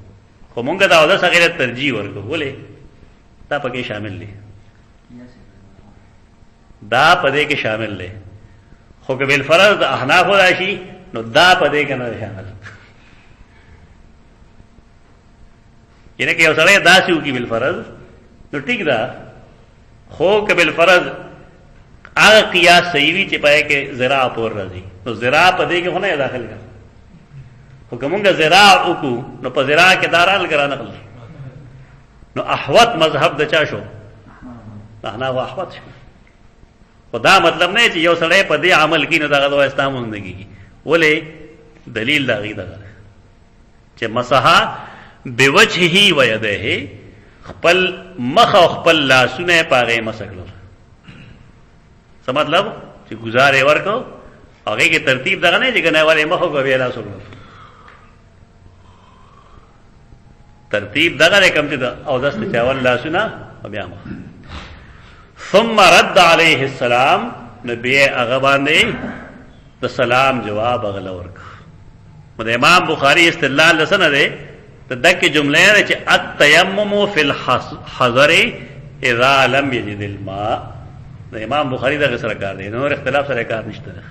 خو مونږ دا او د څنګه ترجیح ورکو ولې دا پکې شامل دي دا پدې کې شامل دي خو که بل فرض احناف راشي نو دا پدې کې نه شامل ینه کې اوسره دا شو کې بل فرض نو ټیک ده خو که بل فرض هغه قیاس صحیح وي چې پای کې ذراع پور راځي نو ذراع پدې کې نه داخل کړه خو کومه ذراع وکړو نو په ذراع کې دارال ګرانه کړل نو احوط مذهب د چا شو احنا و احوط شو خدا مطلب نه چې یو سړی په دې عمل کې نو دغه دوه استعمال نه کیږي ولې دلیل دا غي دغه چې مسحا بوجهه و يديه خپل مخ او خپل لاسونه پاغه مسکلو څه مطلب چې گزارې ورکو هغه کې ترتیب دغه نه چې کنه والے مخ کو ویلا سره ترتیب دغه کم چې او دست چاول لاسونه او بیا مخ ثم رد عليه السلام نبی هغه باندې د سلام جواب غل ورک د امام بخاری استدلال لسنه ده تدک جمله چې التيمم في الحضر اذا لم يجد الماء د امام بخاری دغه سره کار دی نور اختلاف سره کار نشته ده